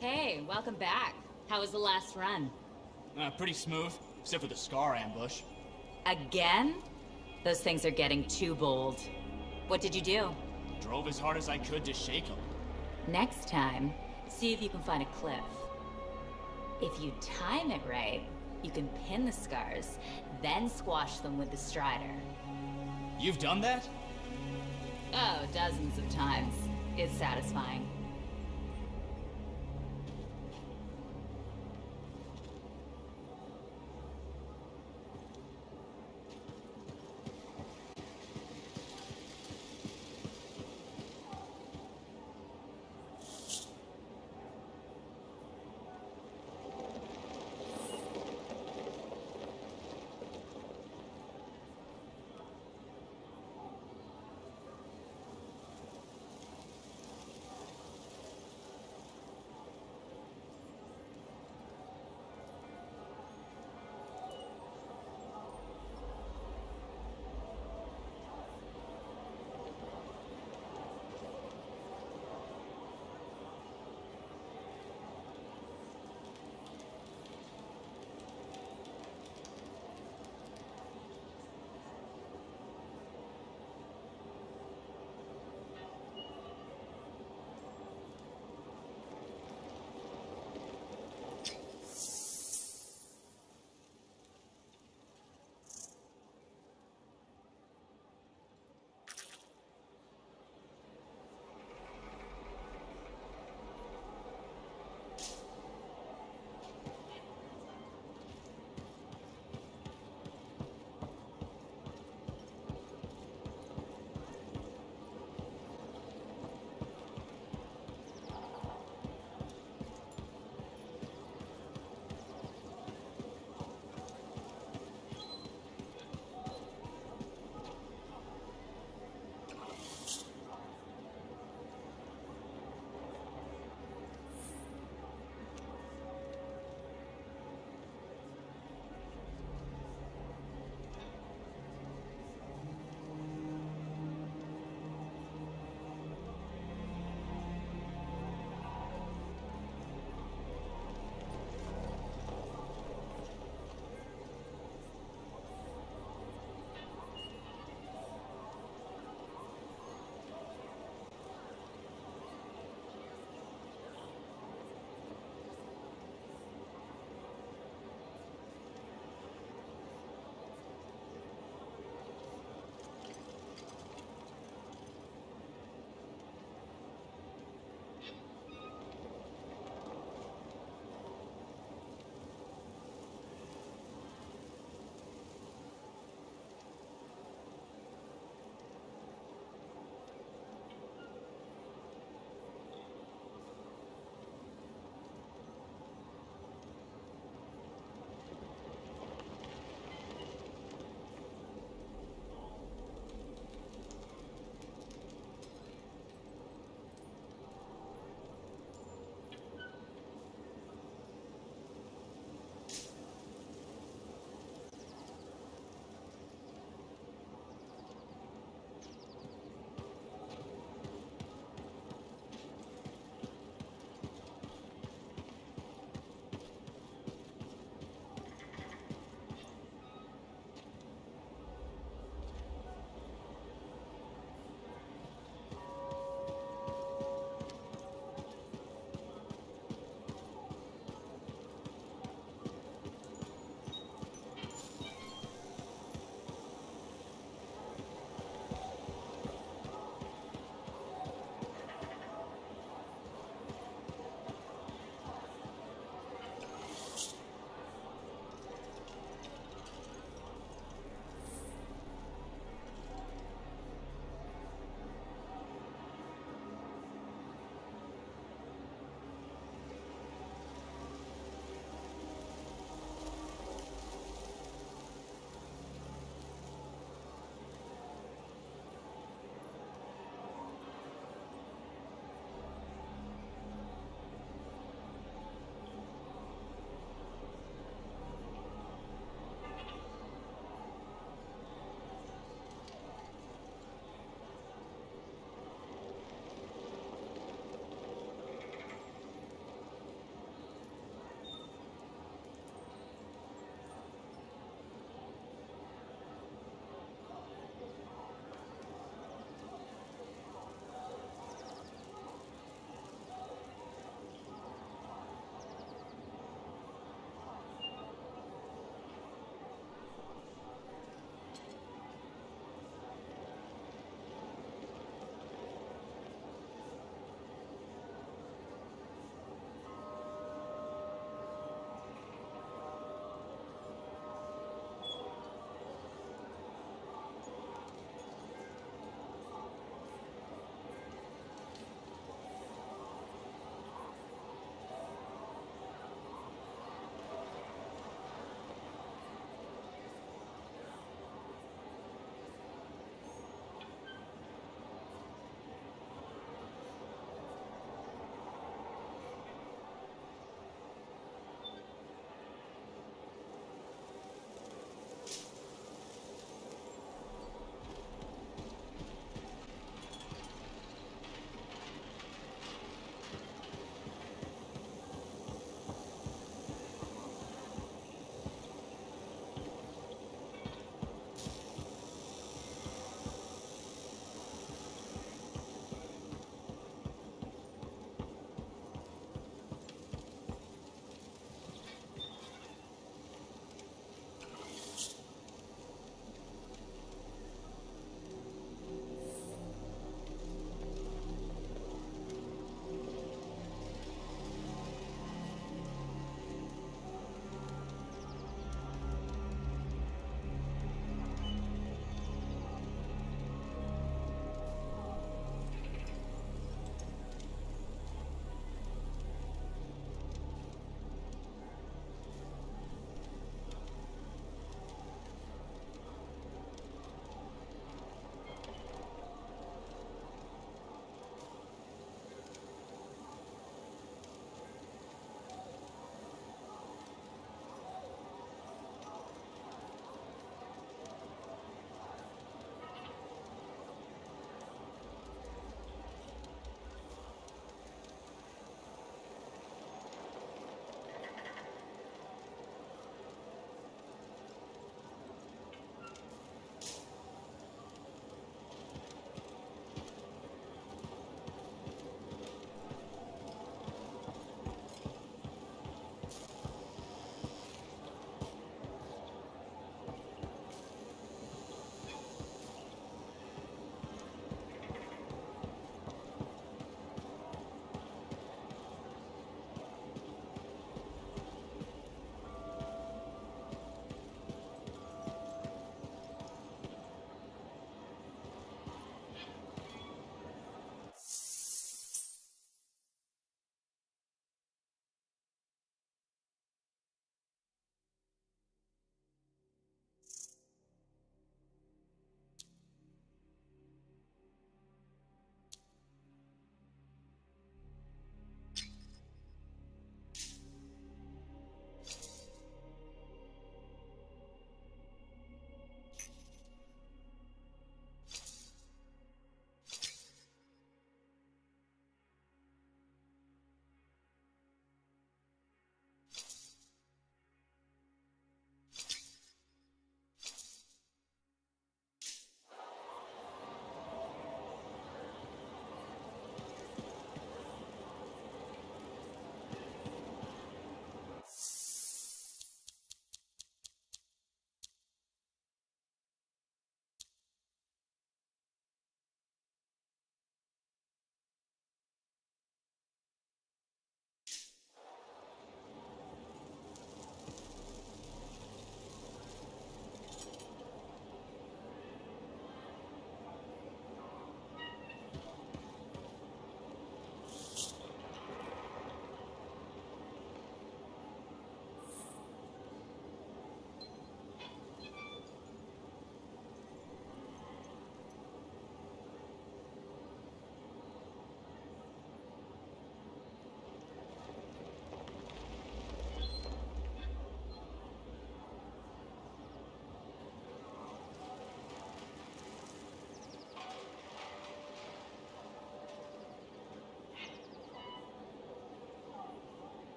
Hey, welcome back. How was the last run? Pretty smooth, except for the Scar ambush. Again? Those things are getting too bold. What did you do? Drove as hard as I could to shake them. Next time, see if you can find a cliff. If you time it right, you can pin the scars, then squash them with the Strider. You've done that? Oh, dozens of times. It's satisfying.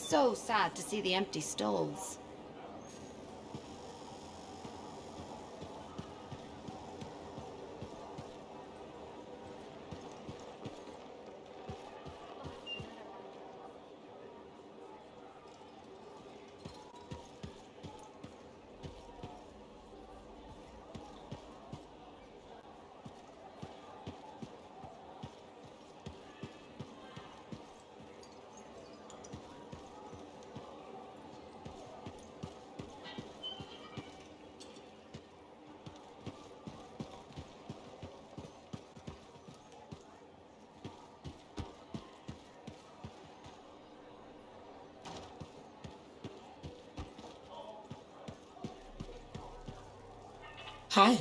so sad to see the empty stalls. Hi.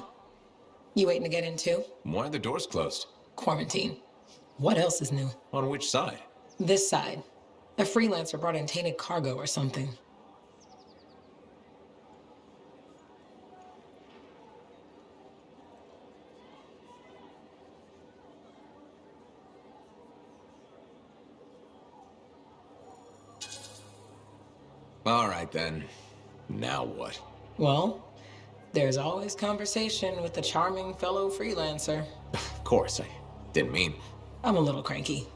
You waiting to get in too? Why are the doors closed? Quarantine. What else is new? On which side? This side. A freelancer brought in tainted cargo or something. All right then. Now what? Well, there's always conversation with the charming fellow freelancer. Of course, I didn't mean... I'm a little cranky.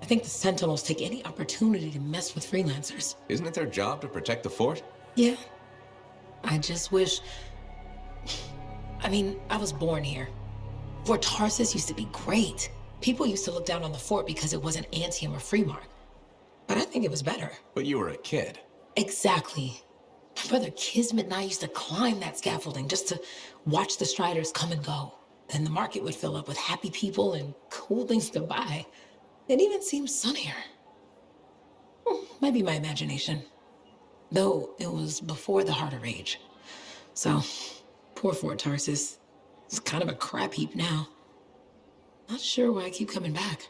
I think the Sentinels take any opportunity to mess with freelancers. Isn't it their job to protect the fort? Yeah. I just wish... I mean, I was born here. Fort Tarsis used to be great. People used to look down on the fort because it wasn't Anthem or Freemark. But I think it was better. But you were a kid. Exactly. My brother Kismet and I used to climb that scaffolding just to watch the Striders come and go. Then the market would fill up with happy people and cool things to buy. It even seemed sunnier. Might be my imagination. Though it was before the Heart of Rage. So, poor Fort Tarsis. It's kind of a crap heap now. Not sure why I keep coming back.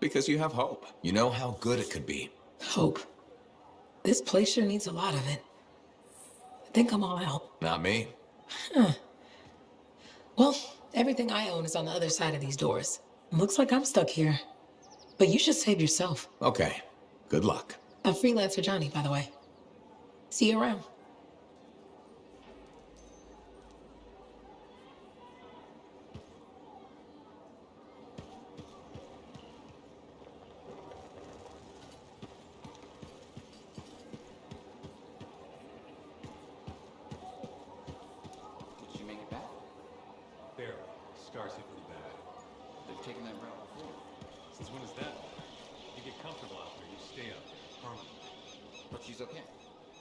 Because you have hope. You know how good it could be. Hope. This place sure needs a lot of it. I think I'm all out. Not me. Huh. Well, everything I own is on the other side of these doors. Looks like I'm stuck here. But you should save yourself. Okay. Good luck. I'm freelancer Johnny, by the way. See you around. Did you make it back? Barely. Scars hit pretty bad. They've taken that route before. Since when is that? You get comfortable out there, you stay up there, permanently. But she's okay.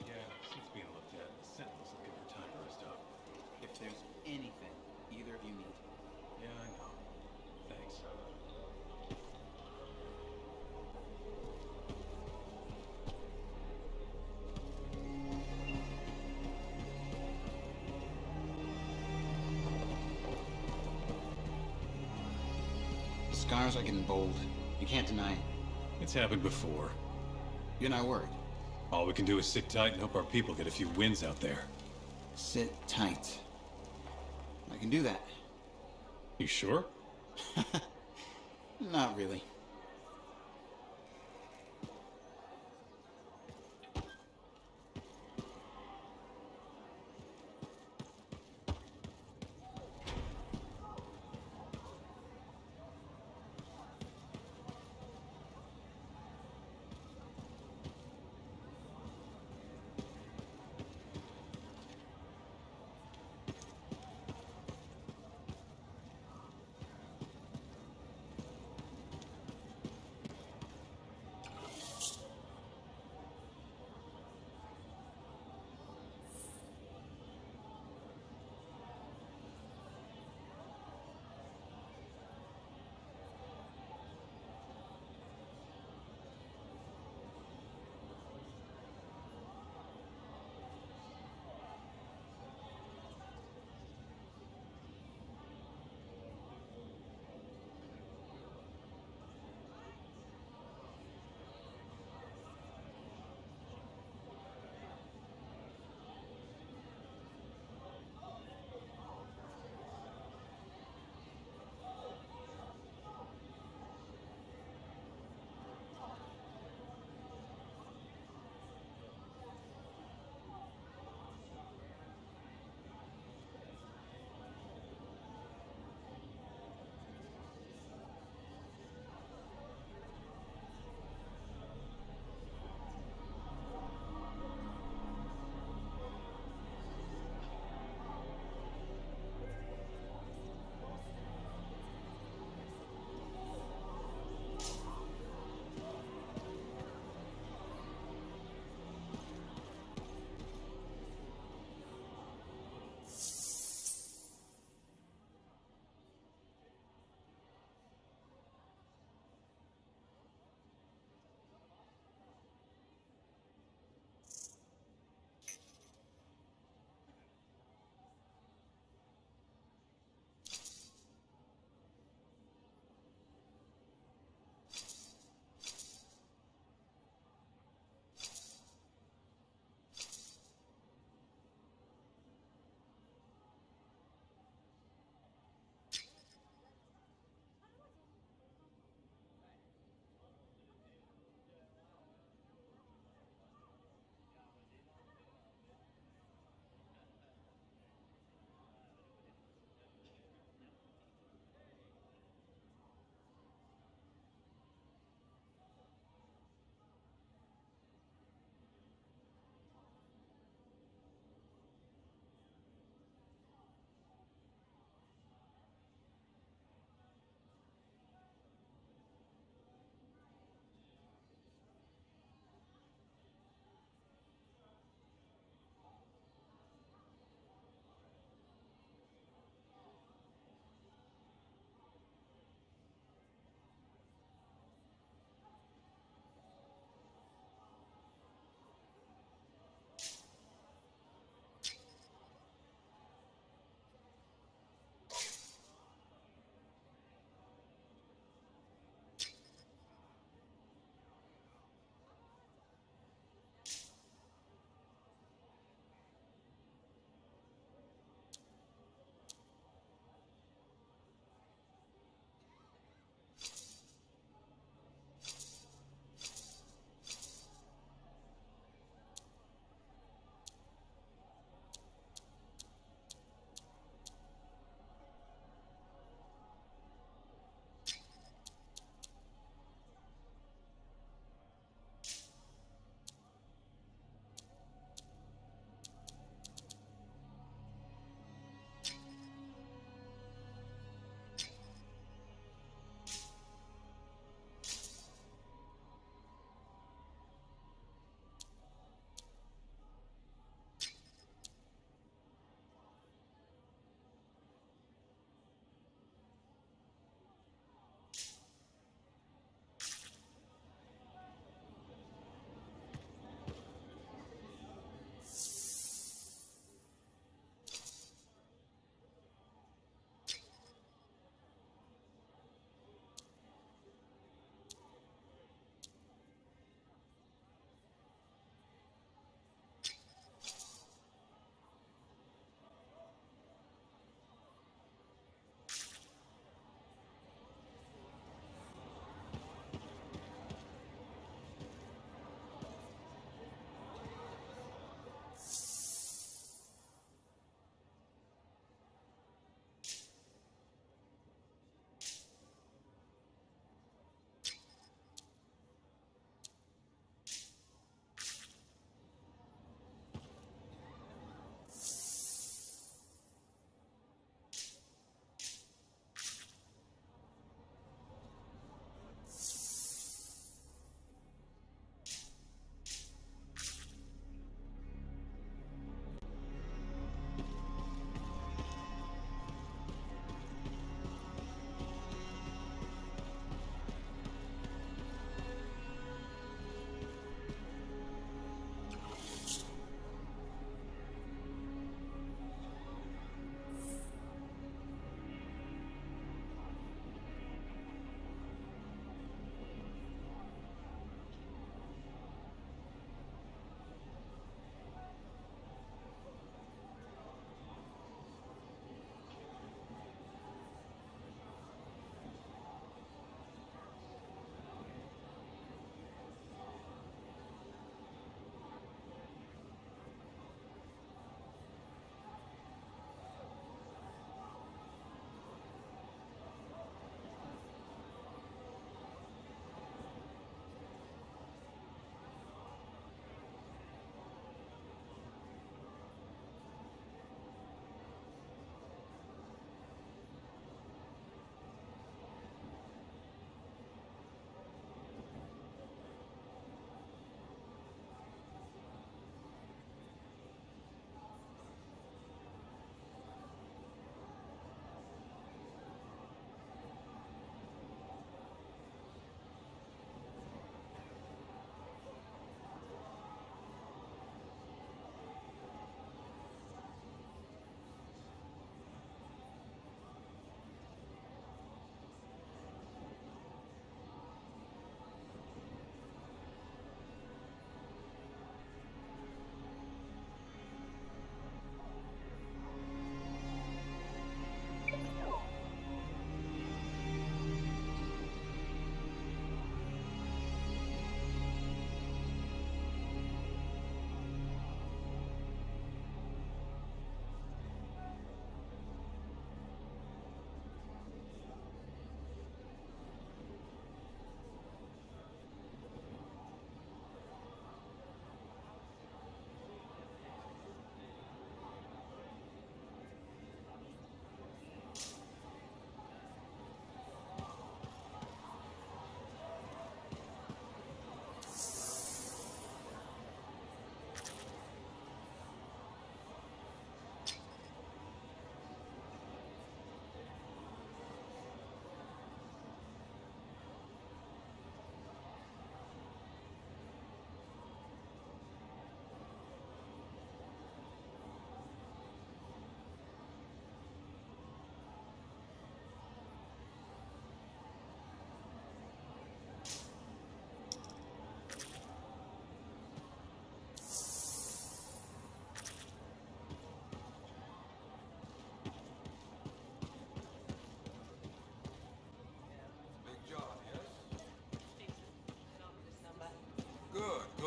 Yeah, she's being looked at. The Sentinels will give her time to rest up. If there's anything either of you need. Yeah, I know. Thanks. Scars are getting bold. You can't deny it. It's happened before. You're not worried. All we can do is sit tight and hope our people get a few wins out there. Sit tight. I can do that. You sure? Not really.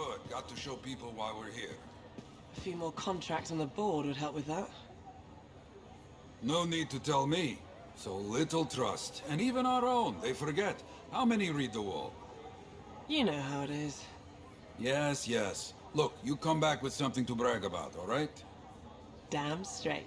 Good. Got to show people why we're here. A few more contracts on the board would help with that. No need to tell me. So little trust. And even our own, they forget. How many read the wall? You know how it is. Yes, yes. Look, you come back with something to brag about, all right? Damn straight.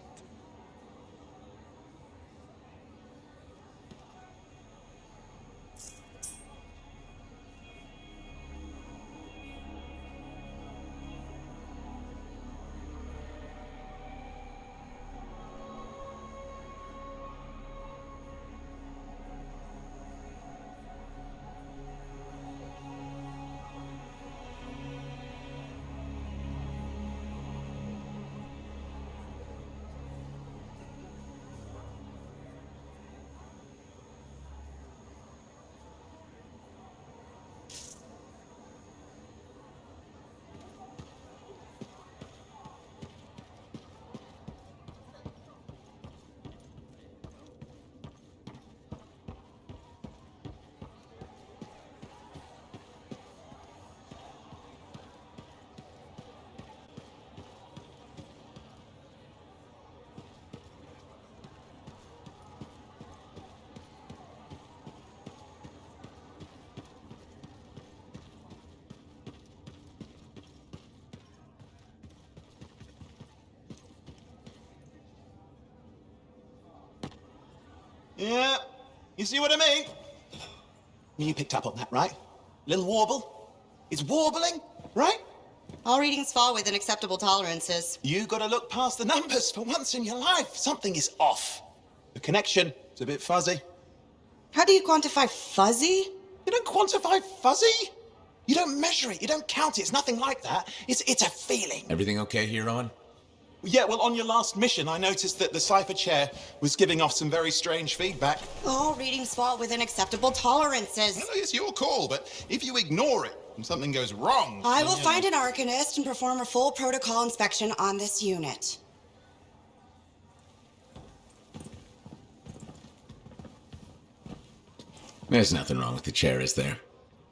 Yeah, you see what I mean? You picked up on that, right? Little warble? It's warbling, right? All readings fall within acceptable tolerances. You gotta look past the numbers for once in your life. Something is off. The connection is a bit fuzzy. How do you quantify fuzzy? You don't quantify fuzzy? You don't measure it, you don't count it, it's nothing like that. It's a feeling. Everything okay here, on? Yeah, well, on your last mission, I noticed that the cipher chair was giving off some very strange feedback. All readings fall within acceptable tolerances. Well, it's your call, but if you ignore it and something goes wrong... I will find an arcanist and perform a full protocol inspection on this unit. There's nothing wrong with the chair, is there?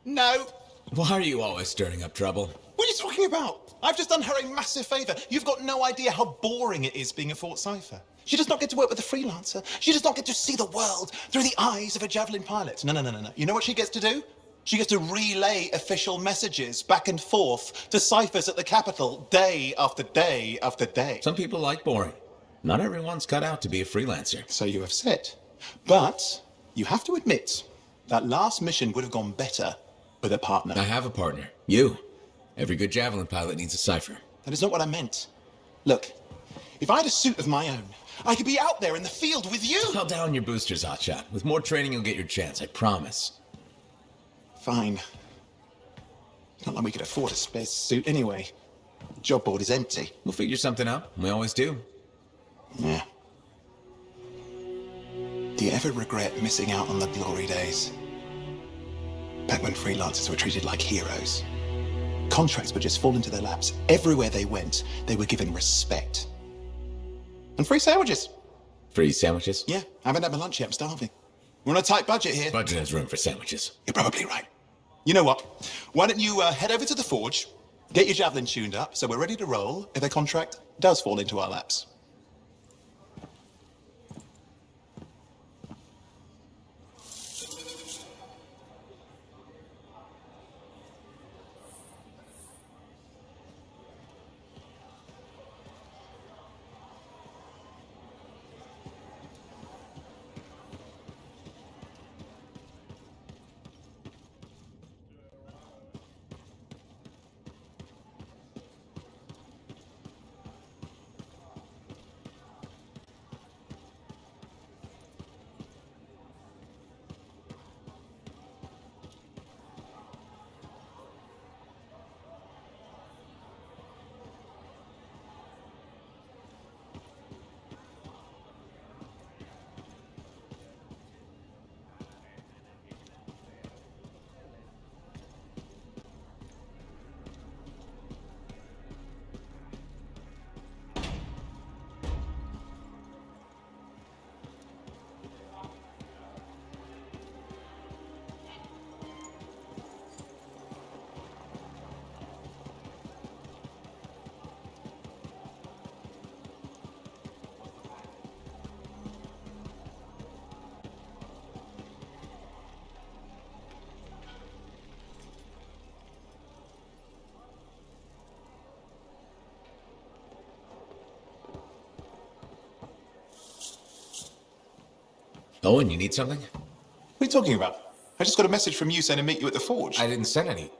No. Why are you always stirring up trouble? What are you talking about? I've just done her a massive favour. You've got no idea how boring it is being a Fort Cipher. She does not get to work with a freelancer. She does not get to see the world through the eyes of a javelin pilot. No. You know what she gets to do? She gets to relay official messages back and forth to ciphers at the Capitol day after day after day. Some people like boring. Not everyone's cut out to be a freelancer. So you have said. But you have to admit, that last mission would have gone better with a partner. I have a partner. You. Every good javelin pilot needs a cipher. That is not what I meant. Look, if I had a suit of my own, I could be out there in the field with you. Tell down your boosters, hotshot. With more training, you'll get your chance, I promise. Fine. It's not like we could afford a spare suit anyway. The job board is empty. We'll figure something out. We always do. Yeah. Do you ever regret missing out on the glory days? Back when freelancers were treated like heroes. Contracts would just fall into their laps. Everywhere they went, they were given respect. And free sandwiches. Free sandwiches? Yeah, I haven't had my lunch yet. I'm starving. We're on a tight budget here. Budget has room for sandwiches. You're probably right. You know what? Why don't you head over to the forge, get your javelin tuned up, so we're ready to roll if a contract does fall into our laps. Owen, you need something? What are you talking about? I just got a message from you saying to meet you at the forge. I didn't send any.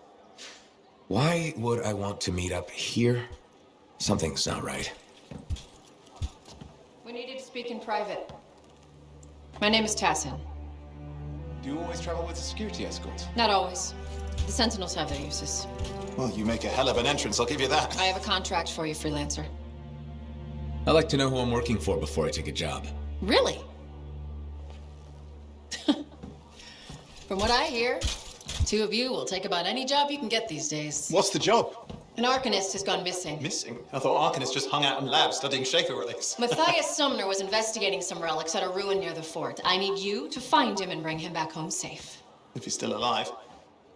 Why would I want to meet up here? Something's not right. We needed to speak in private. My name is Tassin. Do you always travel with a security escort? Not always. The Sentinels have their uses. Well, you make a hell of an entrance, I'll give you that. I have a contract for you, freelancer. I like to know who I'm working for before I take a job. Really? From what I hear, two of you will take about any job you can get these days. What's the job? An Arcanist has gone missing. Missing? I thought Arcanists just hung out in labs studying Shaker relics. Matthias Sumner was investigating some relics at a ruin near the fort. I need you to find him and bring him back home safe. If he's still alive.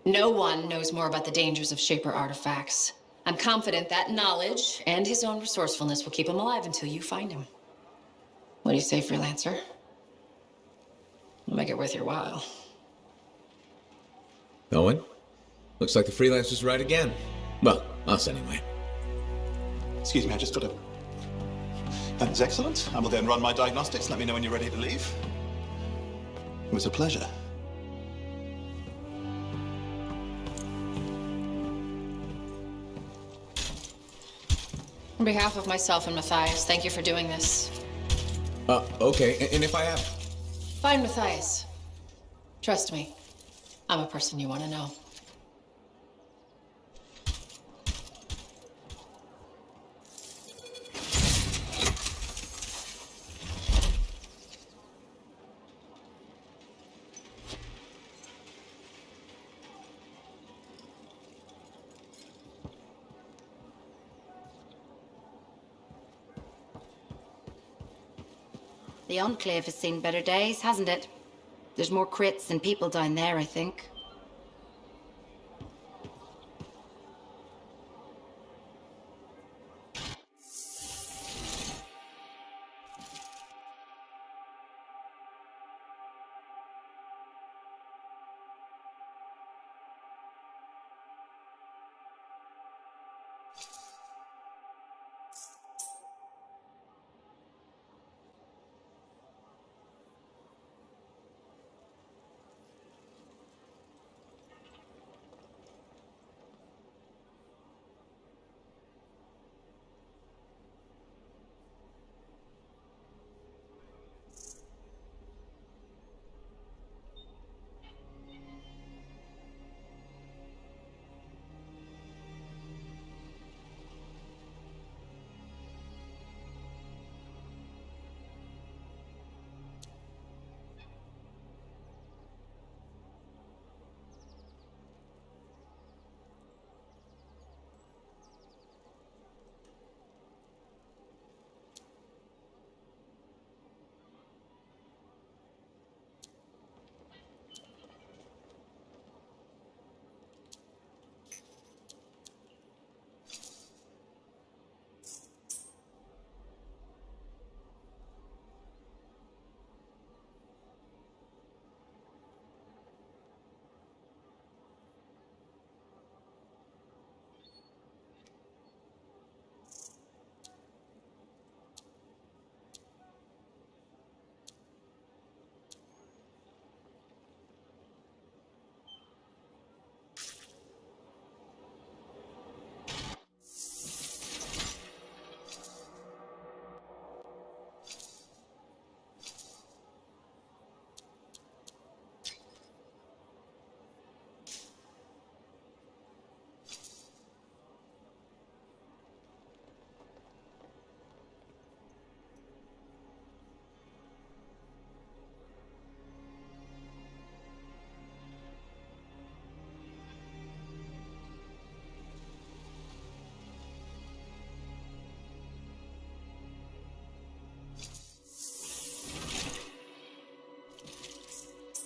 No one knows more about the dangers of Shaper artifacts. I'm confident that knowledge and his own resourcefulness will keep him alive until you find him. What do you say, freelancer? I'll make it worth your while. Owen? Looks like the freelancer's right again. Well, us anyway. Excuse me, I just got to... That is excellent. I will then run my diagnostics. Let me know when you're ready to leave. It was a pleasure. On behalf of myself and Matthias, thank you for doing this. Okay, and if I have... Find Matthias. Trust me, I'm a person you want to know. The Enclave has seen better days, hasn't it? There's more crits than people down there, I think.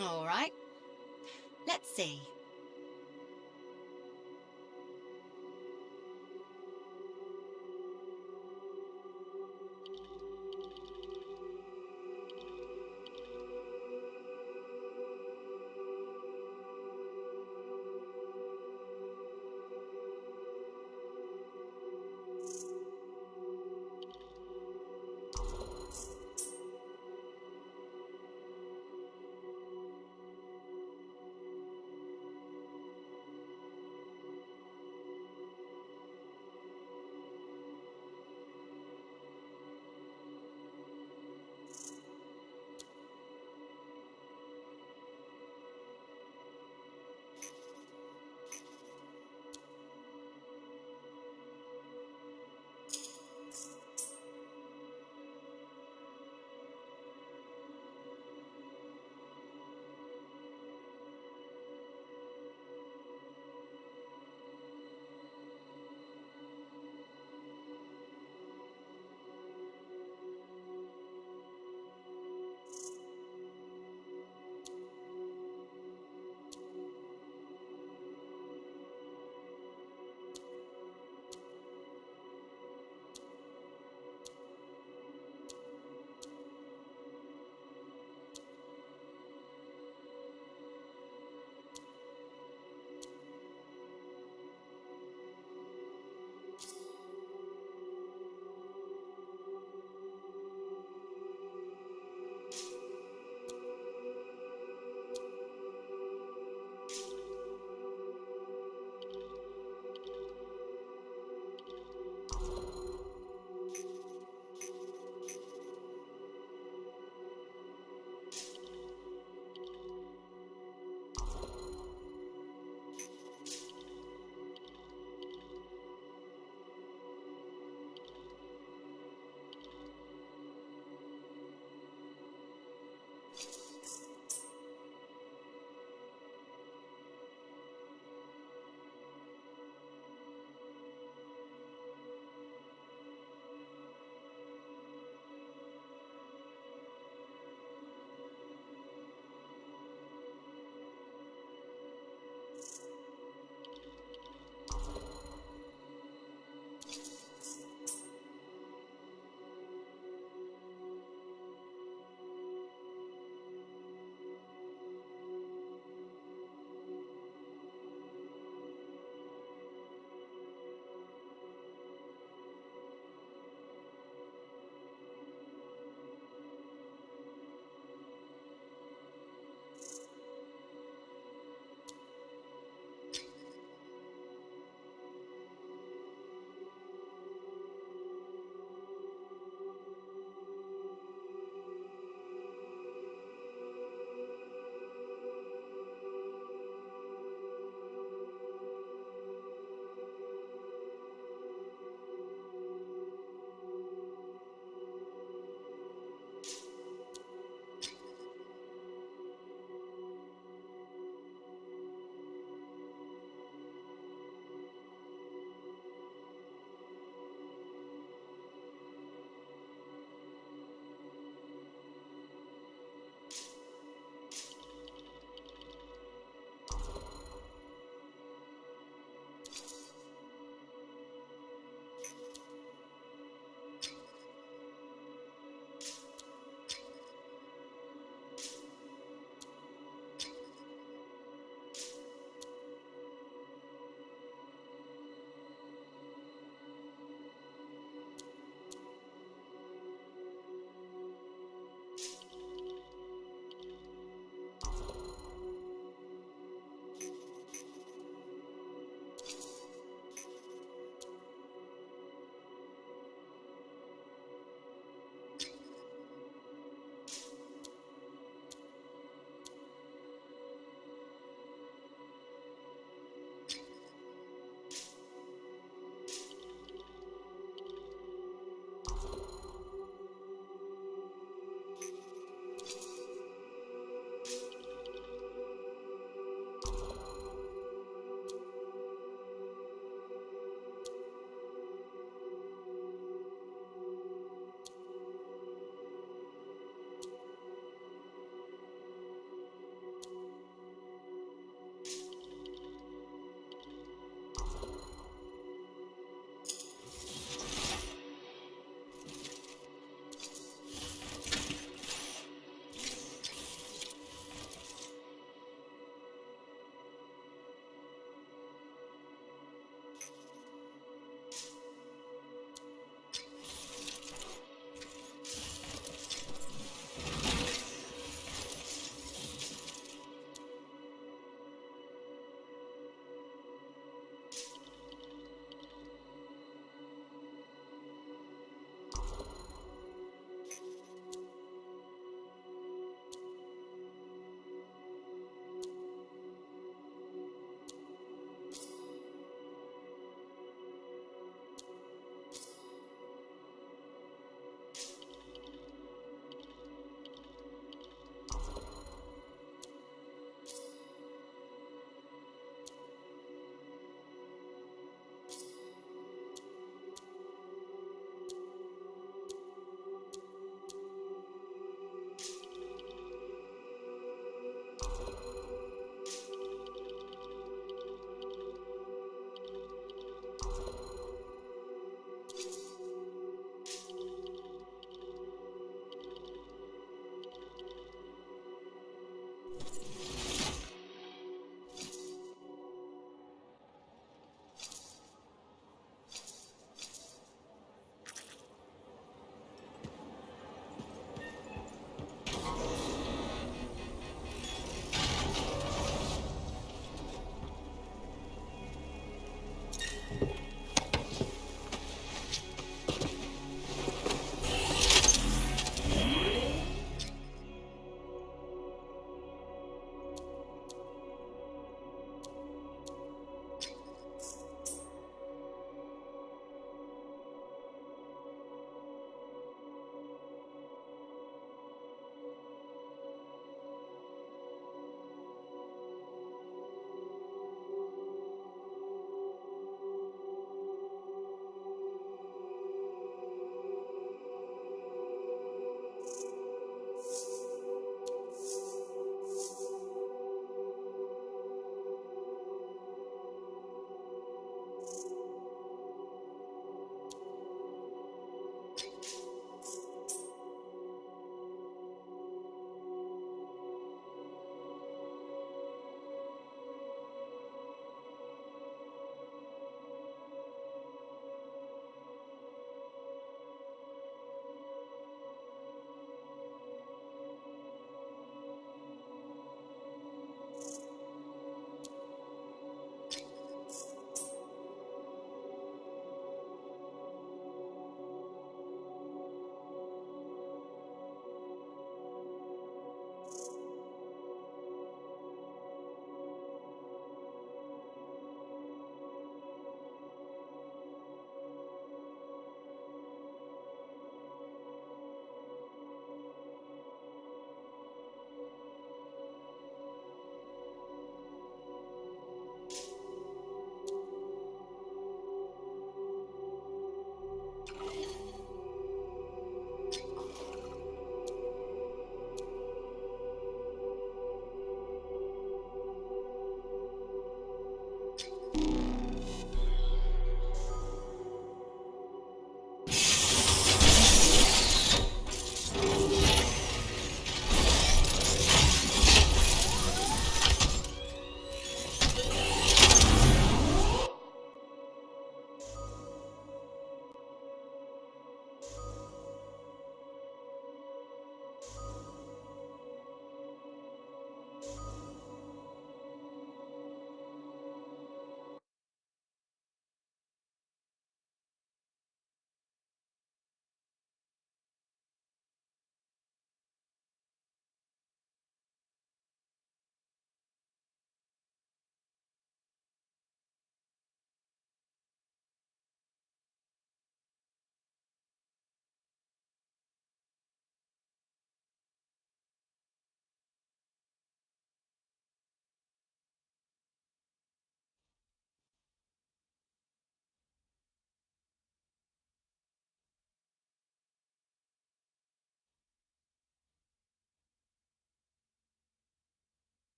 All right. Let's see.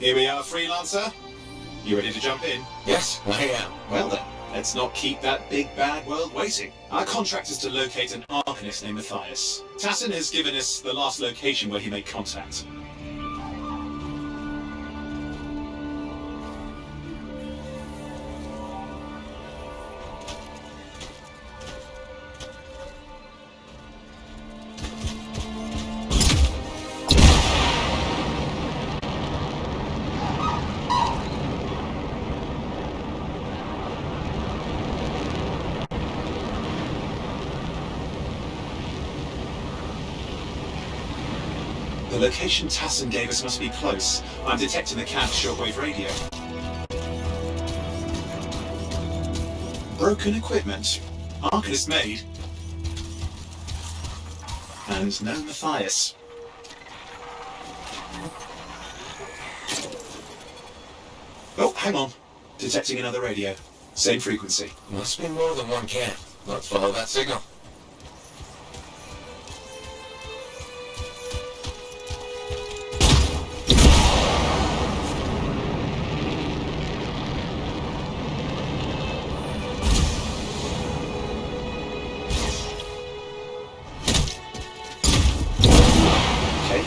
Here we are, Freelancer. You ready to jump in? Yes, I am. Well then, let's not keep that big bad world waiting. Our contract is to locate an Arcanist named Matthias. Tassin has given us the last location where he made contact. The location Tassin gave us must be close. I'm detecting the cab shortwave radio. Broken equipment. Arcanist made. And no Matthias. Oh, hang on. Detecting another radio. Same frequency. Must be more than one can. Let's follow that signal.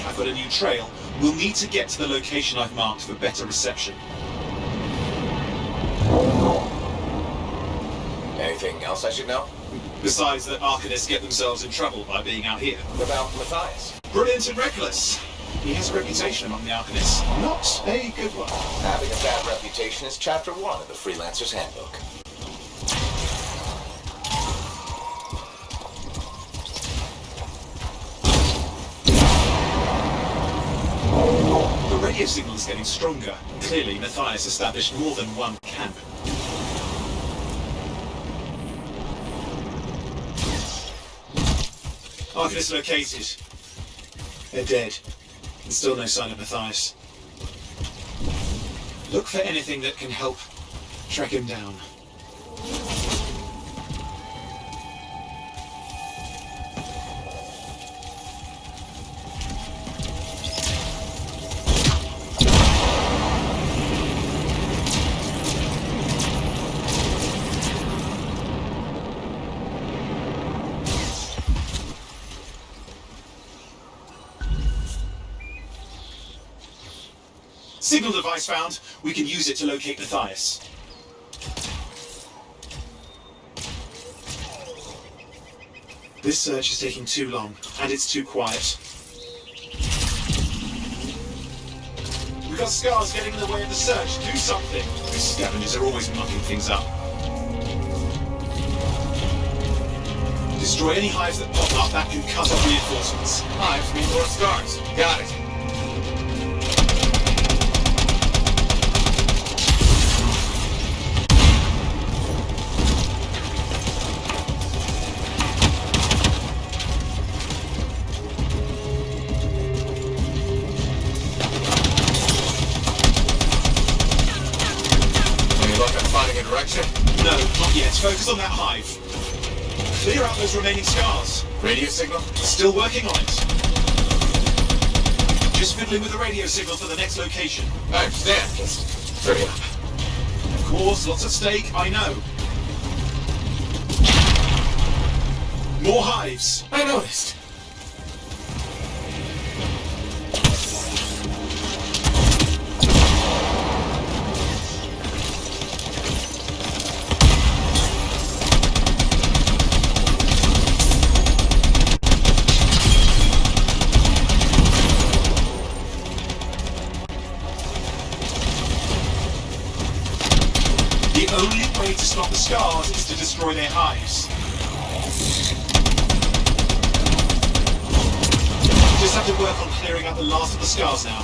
I've got a new trail. We'll need to get to the location I've marked for better reception. Anything else I should know? Besides that Arcanists get themselves in trouble by being out here. About Matthias? Brilliant and reckless. He has a reputation among the Arcanists. Not a good one. Having a bad reputation is chapter 1 of the Freelancer's Handbook. The radio signal is getting stronger. Clearly, Matthias established more than one camp. Arcanist located. They're dead. And still no sign of Matthias. Look for anything that can help track him down. Signal device found. We can use it to locate Matthias. This search is taking too long, and it's too quiet. We've got scars getting in the way of the search. Do something. These scavengers are always mucking things up. Destroy any hives that pop up. That can cut off reinforcements. Hives mean more scars. Got it. a direction? No, not yet. Focus on that hive. Clear out those remaining scars. Radio signal? Still working on it. Just fiddling with the radio signal for the next location. I understand. Just hurry up. Of course, lots at stake, I know. More hives. I noticed. The only way to stop the scars is to destroy their hives. Just have to work on clearing out the last of the scars now.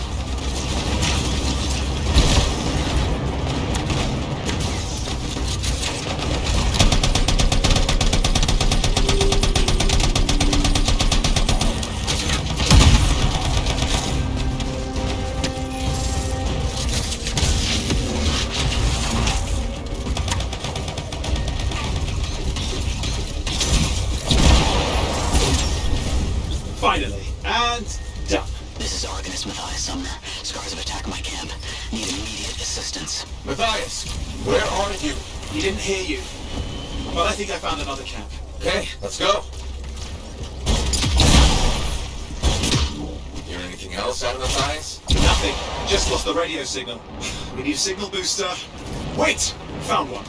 Finally, and done. This is Arcanist Matthias Sumner. Scars have attacked my camp. Need immediate assistance. Matthias, where are you? He didn't hear you. But I think I found another camp. Okay, let's go. Hear anything else out of Matthias? Nothing. Just lost the radio signal. We need a signal booster. Wait! Found one.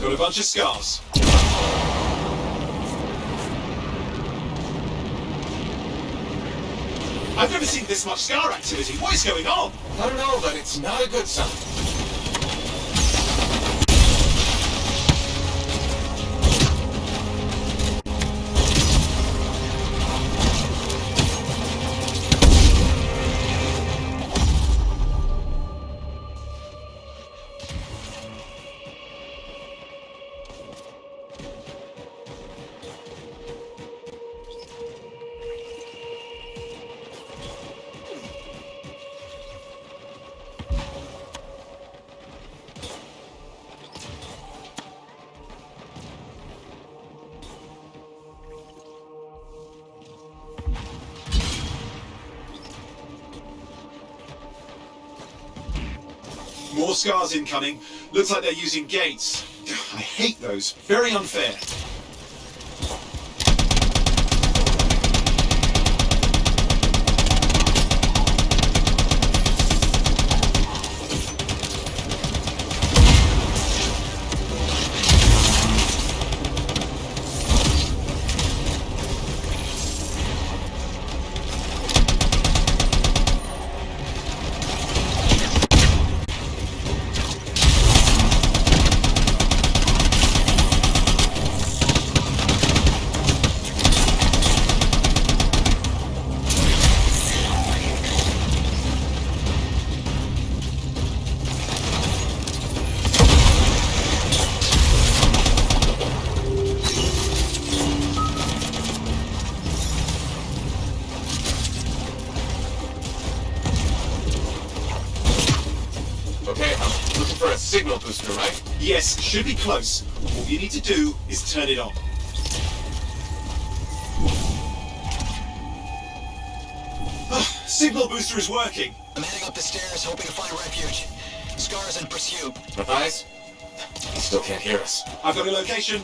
Got a bunch of scars. I've never seen this much scar activity. What is going on? I don't know, but it's not a good sign. More scars incoming. Looks like they're using gates. I hate those. Very unfair. Signal booster, right? Yes, should be close. All you need to do is turn it on. Signal booster is working. I'm heading up the stairs, hoping to find refuge. Scars in pursuit. Matthias? He still can't hear us. I've got a location.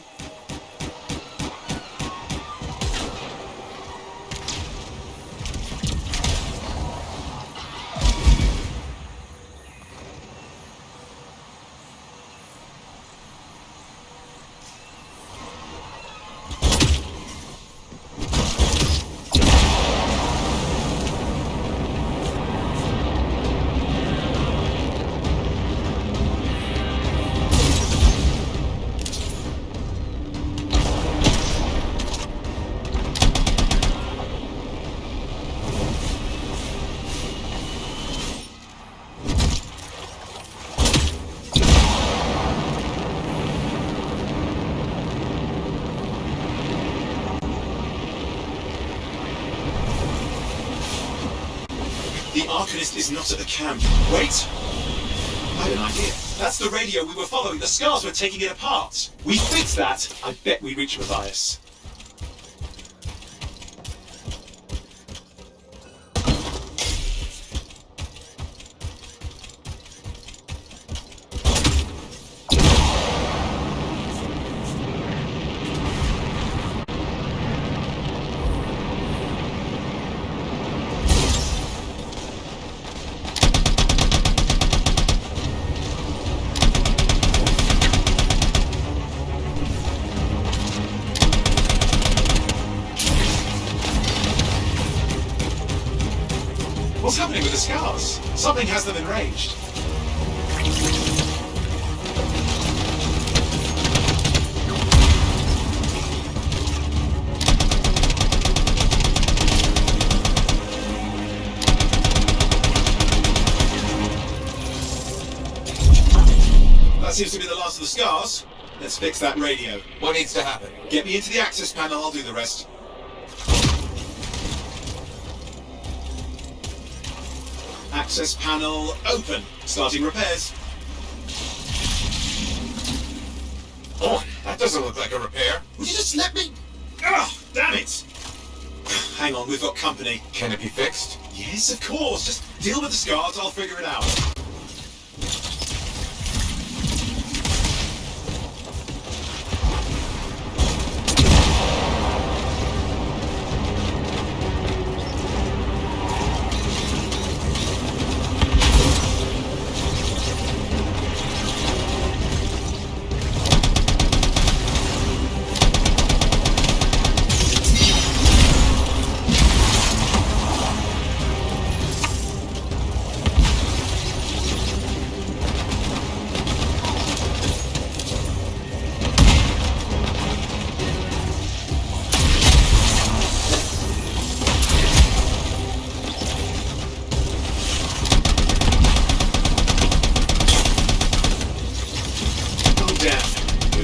The Arcanist is not at the camp. Wait! I have an idea. That's the radio we were following. The scars were taking it apart. We fix that. I bet we reach Matthias. What's happening with the scars? Something has them enraged. That seems to be the last of the scars. Let's fix that radio. What needs to happen? Get me into the access panel, I'll do the rest. Access panel open. Starting repairs. Oh, that doesn't look like a repair. Would you just let me? Ugh, damn it! Hang on, we've got company. Can it be fixed? Yes, of course. Just deal with the scars, I'll figure it out.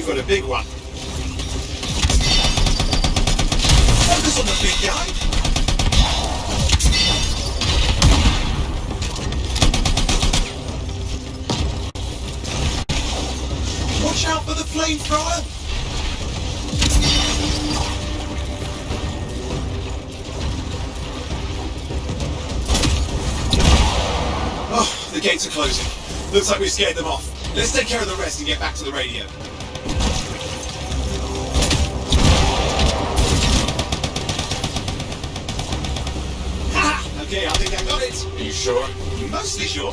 Got a big one. Focus on the big guy. Watch out for the flamethrower. Oh, the gates are closing. Looks like we scared them off. Let's take care of the rest and get back to the radio. Okay, I think I got it. Are you sure? Mostly sure.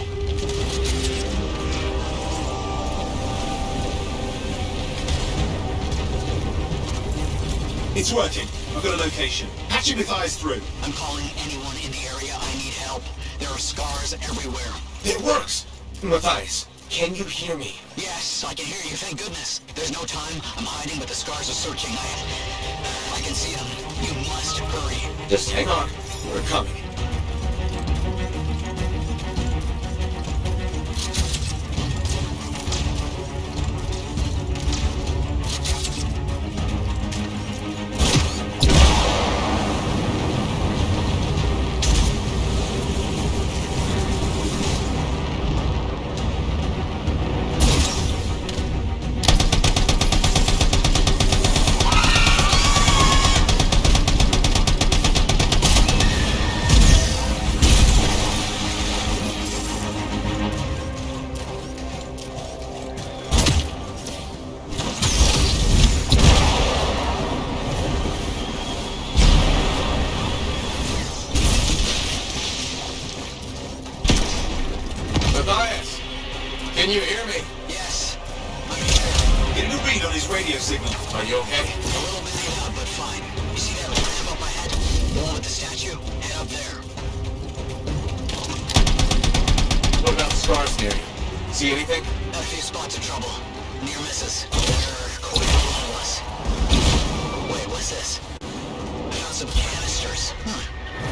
It's working. I've got a location. Patching Matthias through. I'm calling anyone in the area. I need help. There are scars everywhere. It works! Matthias, can you hear me? Yes, I can hear you, thank goodness. There's no time. I'm hiding, but the scars are searching. I can see them. You must hurry. Just hang on. We're coming. Matthias, can you hear me? Yes, I'm here. Getting a read on his radio signal. Are you okay? A little bit hanged up, but fine. You see that ramp up ahead? The one with the statue? Head up there. What about the scars near you? See anything? A few spots of trouble. Near misses. They're quite anomalous. Wait, what's this? I found some canisters.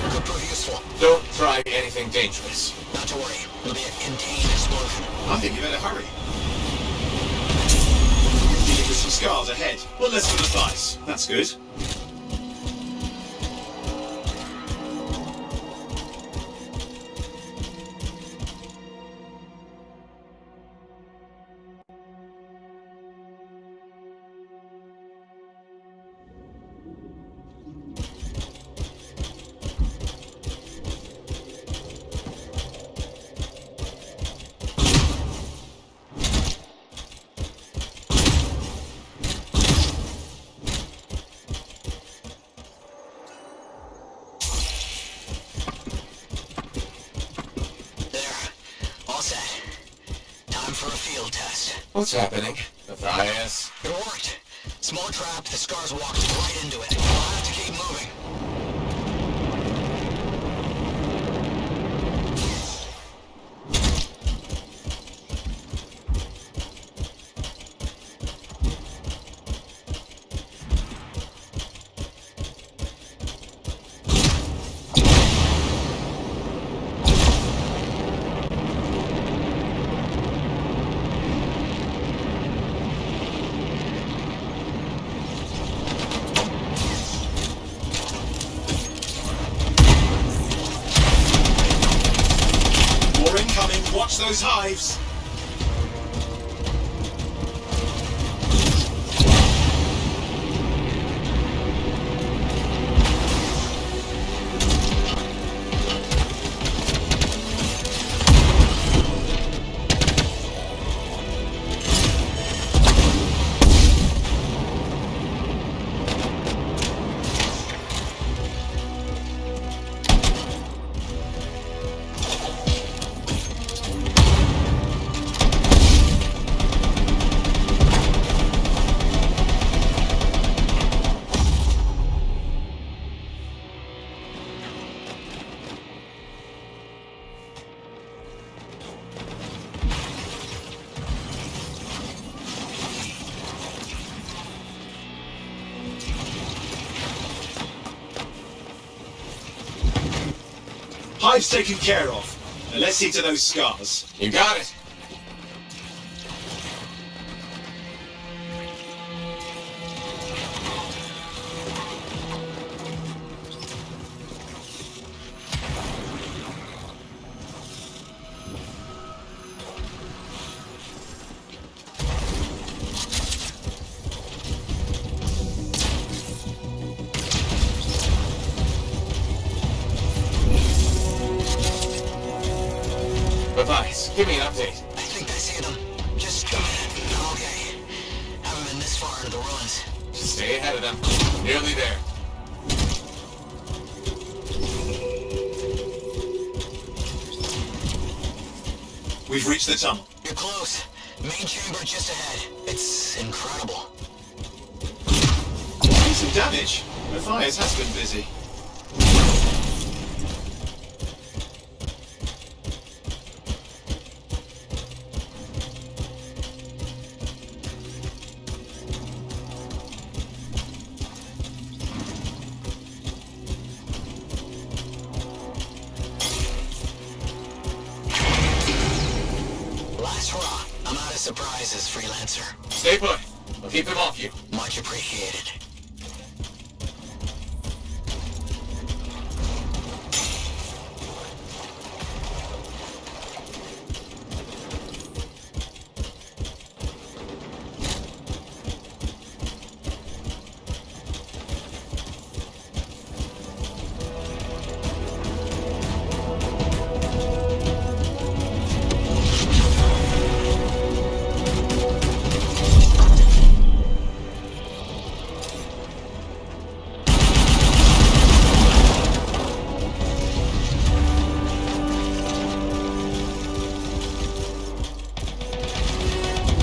Could prove useful. Don't try anything dangerous. Not to worry. It'll be a contained explosion. I think you better hurry. Dealing with some scars ahead. Well, less for Matthias. That's good. What's happening? Matthias? It worked. Small trap, the scars walked right into it. I'll have to keep moving. More incoming. Watch those hives. Hive's taken care of. Now let's see to those scars. You got it. Matthias, give me an update. I think I see them. Just a minute. Okay. Haven't been this far into the ruins. Just stay ahead of them. Nearly there. We've reached the tunnel. You're close. Main chamber just ahead. It's incredible. Doing some damage. Matthias has been busy. Last hurrah. I'm out of surprises, freelancer. Stay put. I'll keep them off you. Much appreciated.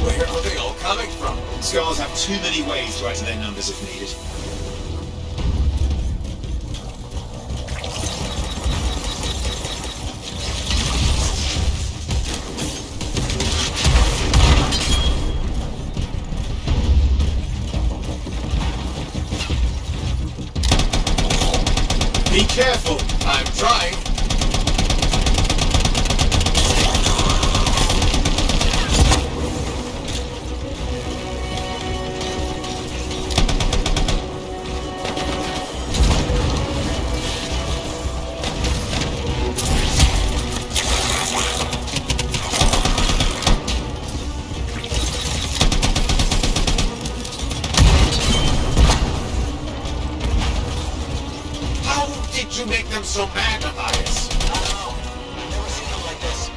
Where are they all coming from? Scars have too many ways to add to their numbers if needed. Be careful. I'm trying. How did you make them so mad, Matthias? I don't know. I've never seen them like this.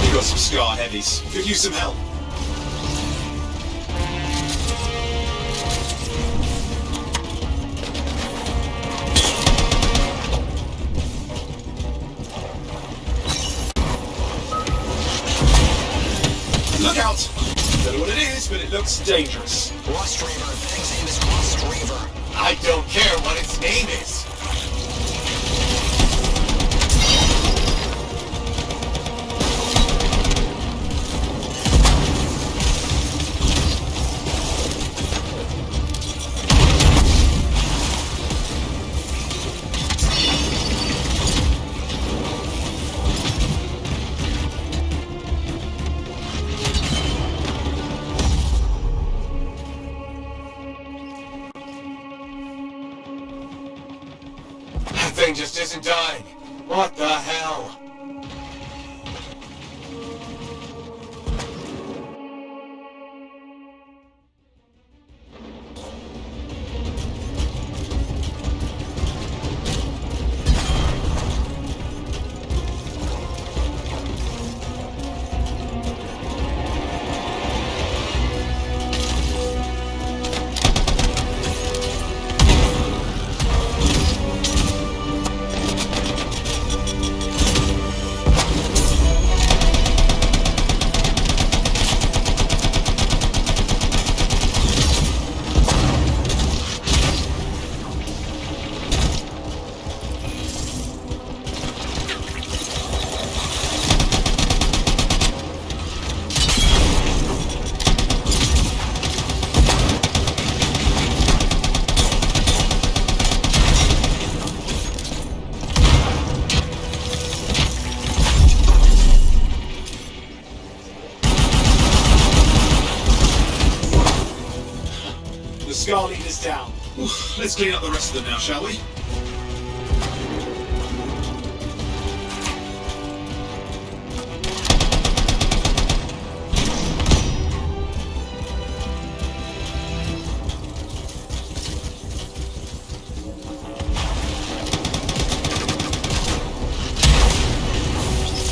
We got some scar heavies. Could use some help. Look out! Don't know what it is, but it looks dangerous. Rust Reaver. Thing's name is Rust Reaver. I don't care what its name is. That thing just isn't dying. What the hell? The Scar Leader's down. Let's clean up the rest of them now, shall we?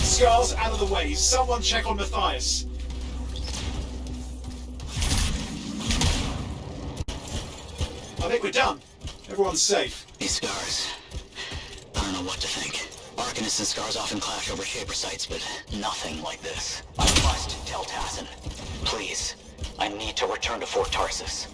Scar's out of the way. Someone check on Matthias. I think we're done. Everyone's safe. These scars. I don't know what to think. Arcanists and scars often clash over Shaper sites, but nothing like this. I must tell Tassin. Please. I need to return to Fort Tarsus.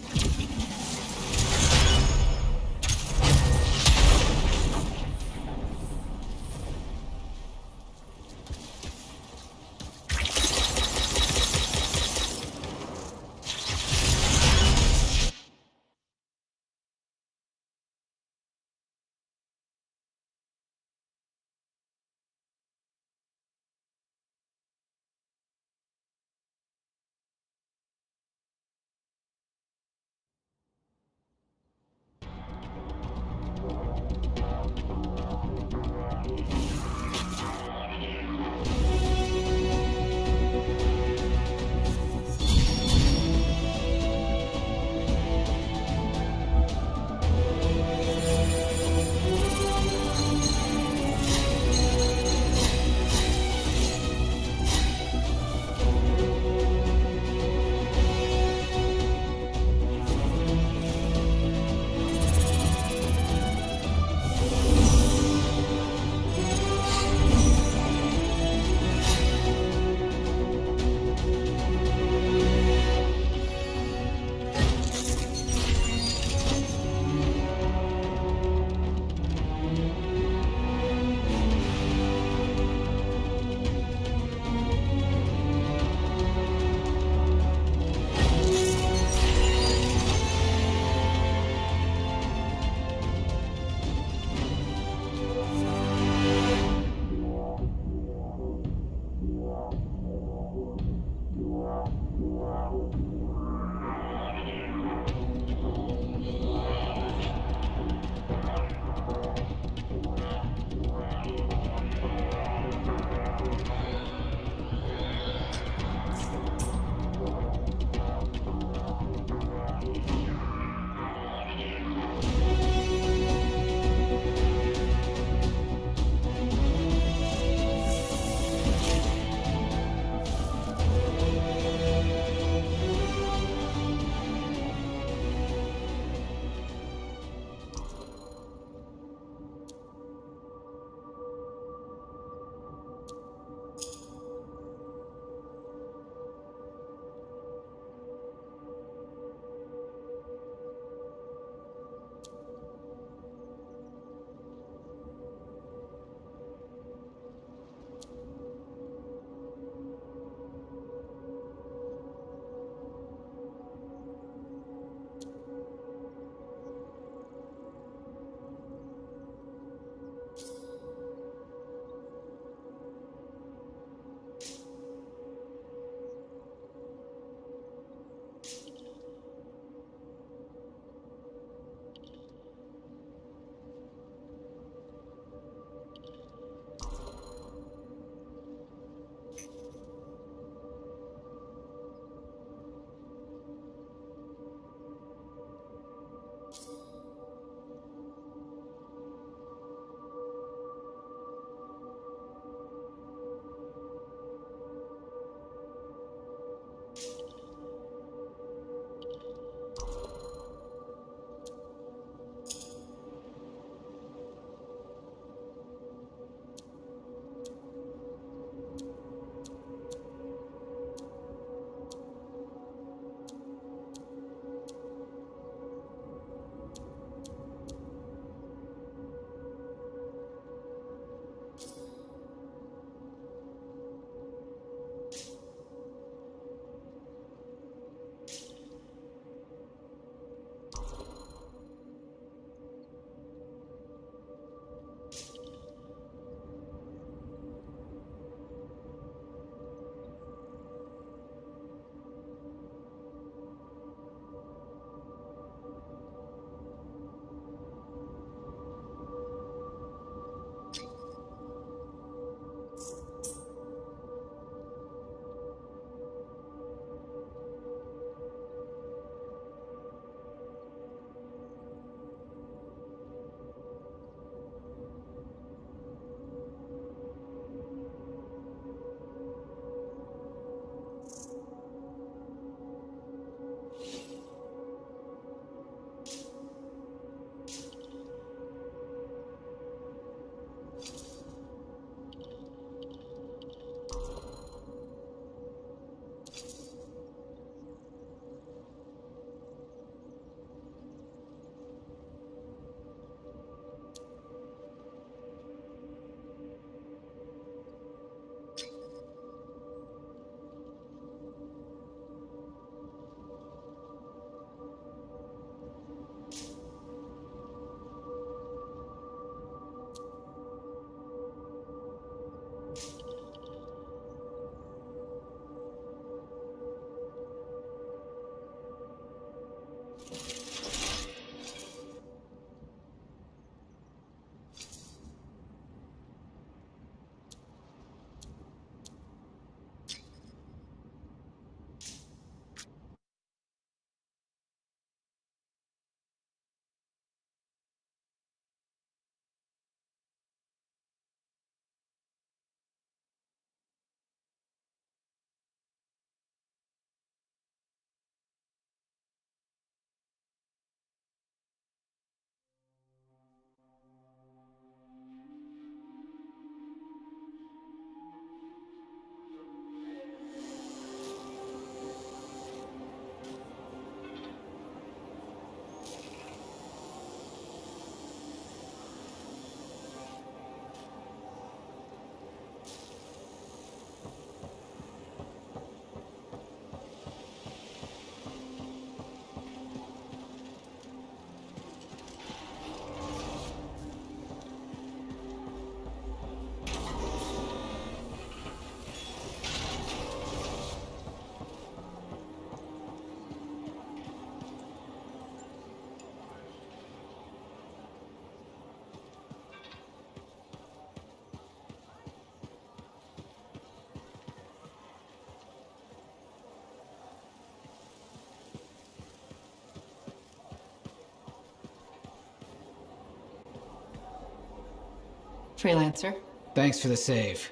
Freelancer. Thanks for the save.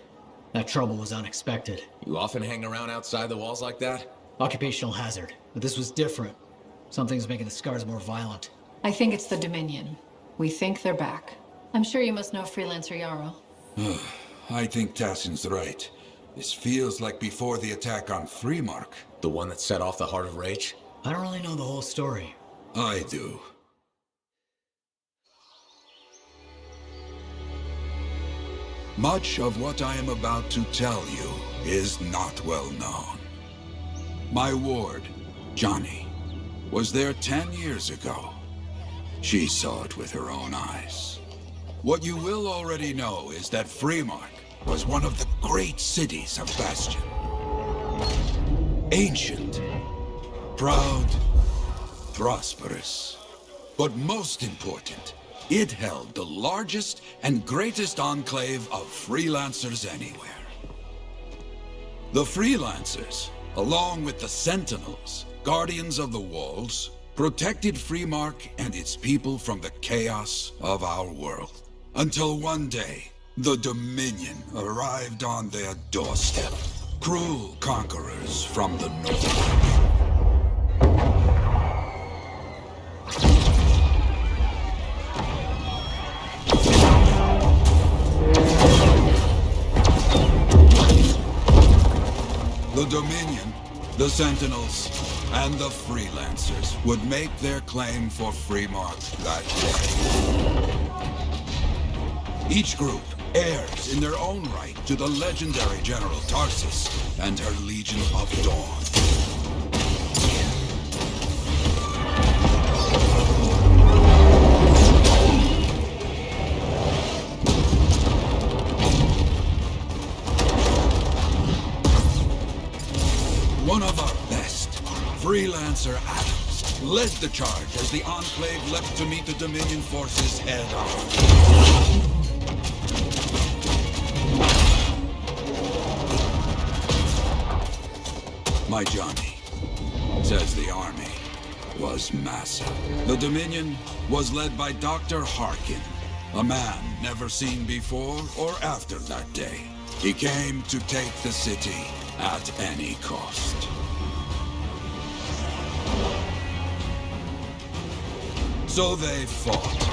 That trouble was unexpected. You often hang around outside the walls like that? Occupational hazard. But this was different. Something's making the scars more violent. I think it's the Dominion. We think they're back. I'm sure you must know Freelancer Yarrow. I think Tassin's right. This feels like before the attack on Freemark. The one that set off the Heart of Rage? I don't really know the whole story. I do. Much of what I am about to tell you is not well known. My ward, Johnny, was there 10 years ago. She saw it with her own eyes. What you will already know is that Freemark was one of the great cities of Bastion. Ancient, proud, prosperous. But most important, it held the largest and greatest enclave of freelancers anywhere. The freelancers, along with the Sentinels, guardians of the walls, protected Freemark and its people from the chaos of our world. Until one day, the Dominion arrived on their doorstep. Cruel conquerors from the north. The Dominion, the Sentinels, and the Freelancers would make their claim for Freemark that day. Each group heirs in their own right to the legendary General Tarsis and her Legion of Dawn. One of our best, Freelancer Adams, led the charge as the Enclave leapt to meet the Dominion forces head-on. My Johnny says the army was massive. The Dominion was led by Dr. Harkin, a man never seen before or after that day. He came to take the city at any cost. So they fought.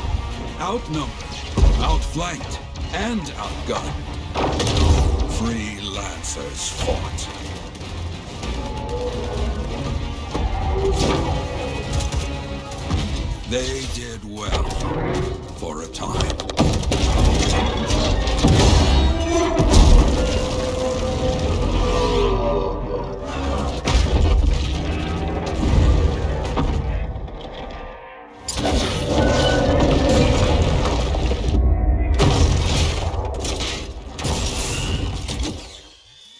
Outnumbered, outflanked, and outgunned. Freelancers fought. They did well for a time.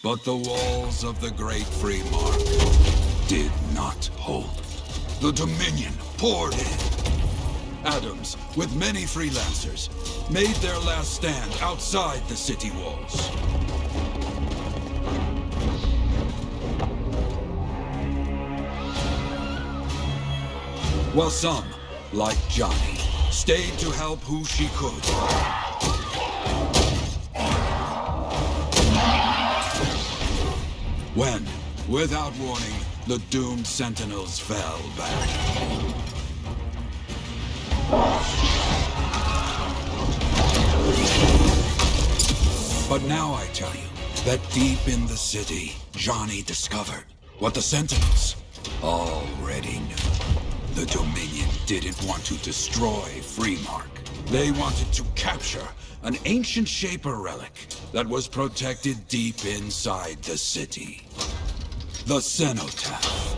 But the walls of the Great Freemark did not hold. The Dominion poured in. Adams, with many freelancers, made their last stand outside the city walls. While some, like Johnny, stayed to help who she could. When, without warning, the doomed Sentinels fell back. But now I tell you that deep in the city, Johnny discovered what the Sentinels already knew. The Dominion didn't want to destroy Freemark. They wanted to capture an ancient Shaper relic that was protected deep inside the city. The Cenotaph.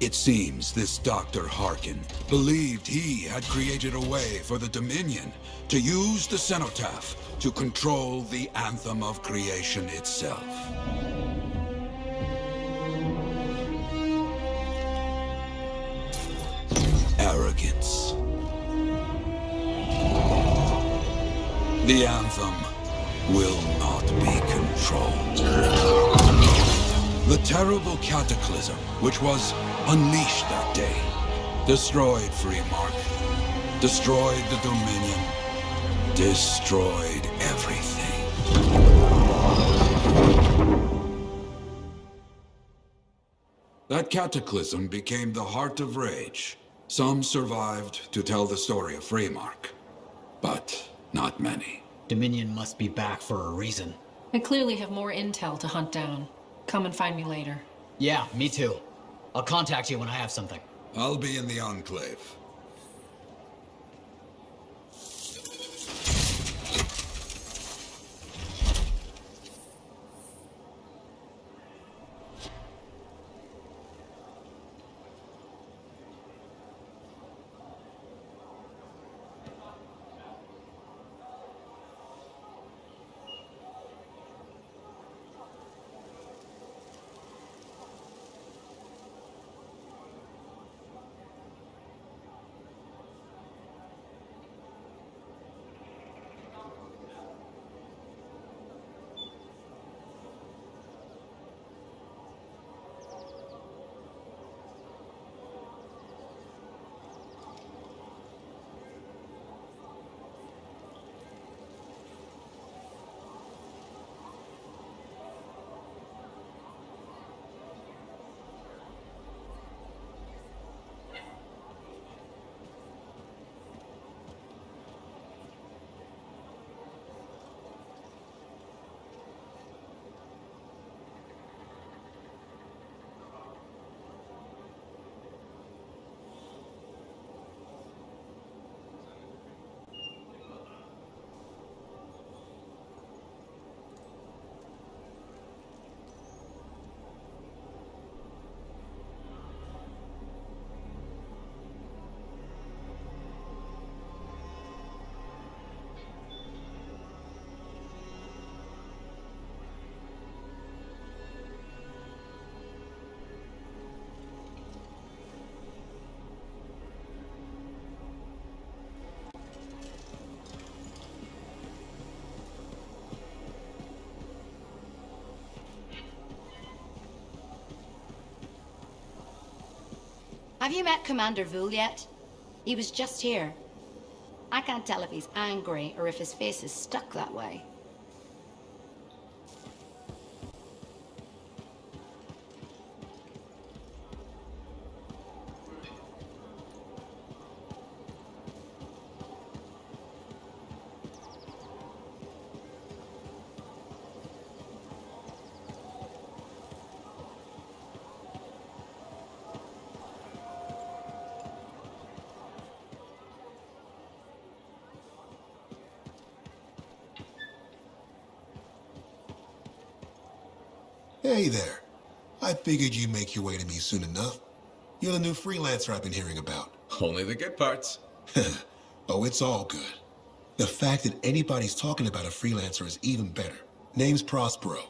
Its Seems this Dr. Harkin believed he had created a way for the Dominion to use the cenotaph to control the Anthem of creation itself. Arrogance. The Anthem will not be controlled. The terrible cataclysm which was unleashed that day destroyed Freemark, destroyed the Dominion, destroyed everything. That cataclysm became the heart of rage. Some survived to tell the story of Freemark, but not many. Dominion must be back for a reason. I clearly have more intel to hunt down. Come and find me later. Yeah, me too. I'll contact you when I have something. I'll be in the Enclave. Have you met Commander Vul yet? He was just here. I can't tell if he's angry or if his face is stuck that way. Hey there. I figured you'd make your way to me soon enough. You're the new freelancer I've been hearing about. Only the good parts. Oh, it's all good. The fact that anybody's talking about a freelancer is even better. Name's Prospero.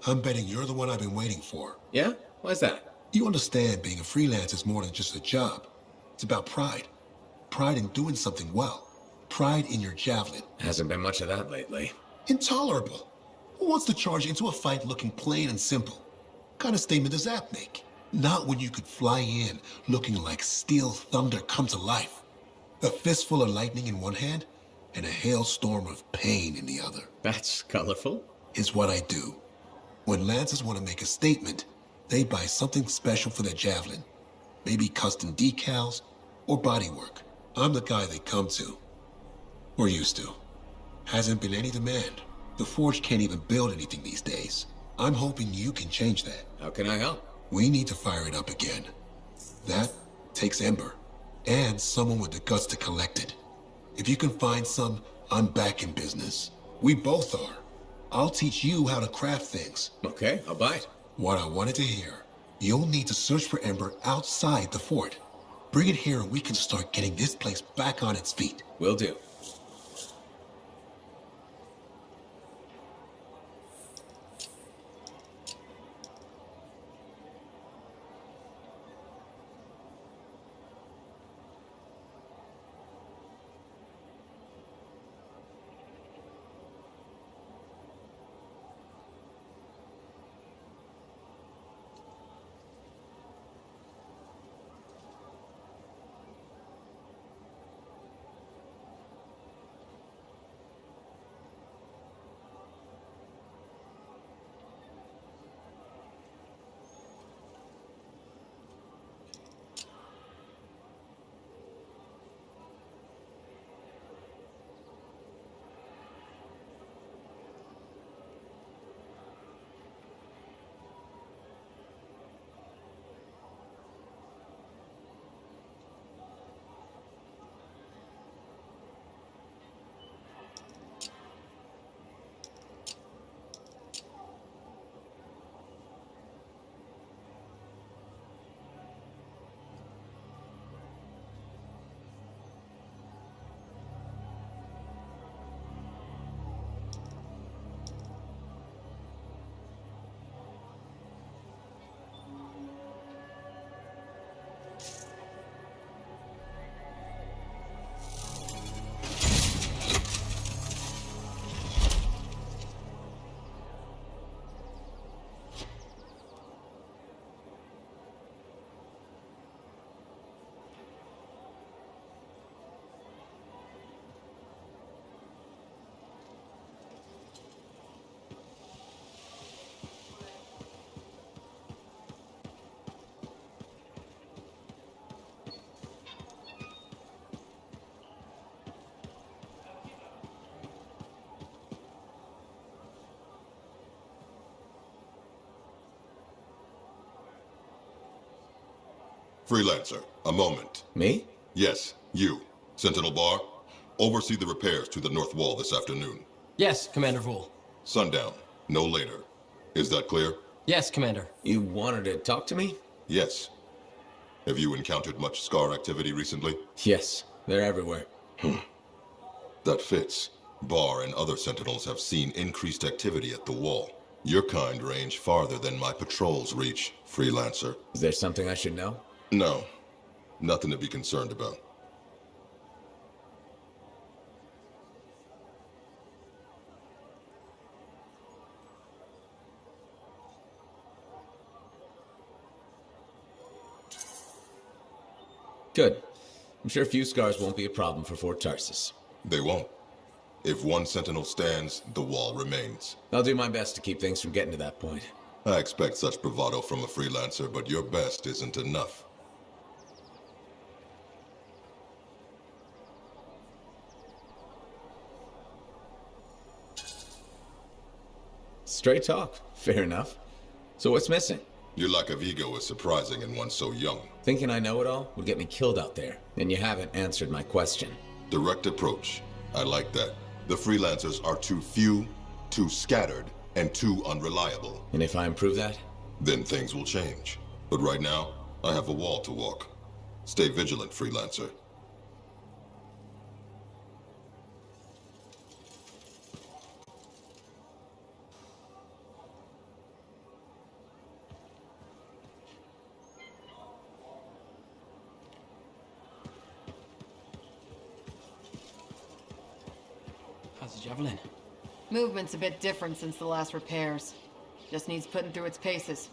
I'm betting you're the one I've been waiting for. Yeah? Why's that? You understand being a freelancer is more than just a job. It's about pride. Pride in doing something well. Pride in your javelin. Hasn't been much of that lately. Intolerable. Who wants to charge into a fight looking plain and simple? What kind of statement does that make? Not when you could fly in looking like steel thunder come to life. A fistful of lightning in one hand and a hailstorm of pain in the other. That's colorful. Is what I do. When Lancers want to make a statement, they buy something special for their javelin. Maybe custom decals or bodywork. I'm the guy they come to. Or used to. Hasn't been any demand. The Forge can't even build anything these days. I'm hoping you can change that. How can I help? We need to fire it up again. That takes Ember. And someone with the guts to collect it. If you can find some, I'm back in business. We both are. I'll teach you how to craft things. Okay, I'll bite. What I wanted to hear. You'll need to search for Ember outside the fort. Bring it here and we can start getting this place back on its feet. Will do. Freelancer, a moment. Me? Yes, you. Sentinel Bar, oversee the repairs to the north wall this afternoon. Yes, Commander Vool. Sundown, no later. Is that clear? Yes, Commander. You wanted to talk to me? Yes. Have you encountered much Scar activity recently? Yes, they're everywhere. That fits. Bar and other Sentinels have seen increased activity at the wall. Your kind range farther than my patrols reach, Freelancer. Is there something I should know? No. Nothing to be concerned about. Good. I'm sure a few scars won't be a problem for Fort Tarsus. They won't. If one Sentinel stands, the wall remains. I'll do my best to keep things from getting to that point. I expect such bravado from a Freelancer, but your best isn't enough. Straight talk. Fair enough. So what's missing? Your lack of ego is surprising in one so young. Thinking I know it all would get me killed out there, and you haven't answered my question. Direct approach. I like that. The Freelancers are too few, too scattered, and too unreliable. And if I improve that? Then things will change. But right now, I have a wall to walk. Stay vigilant, Freelancer. How's the Javelin? Movement's a bit different since the last repairs. Just needs putting through its paces.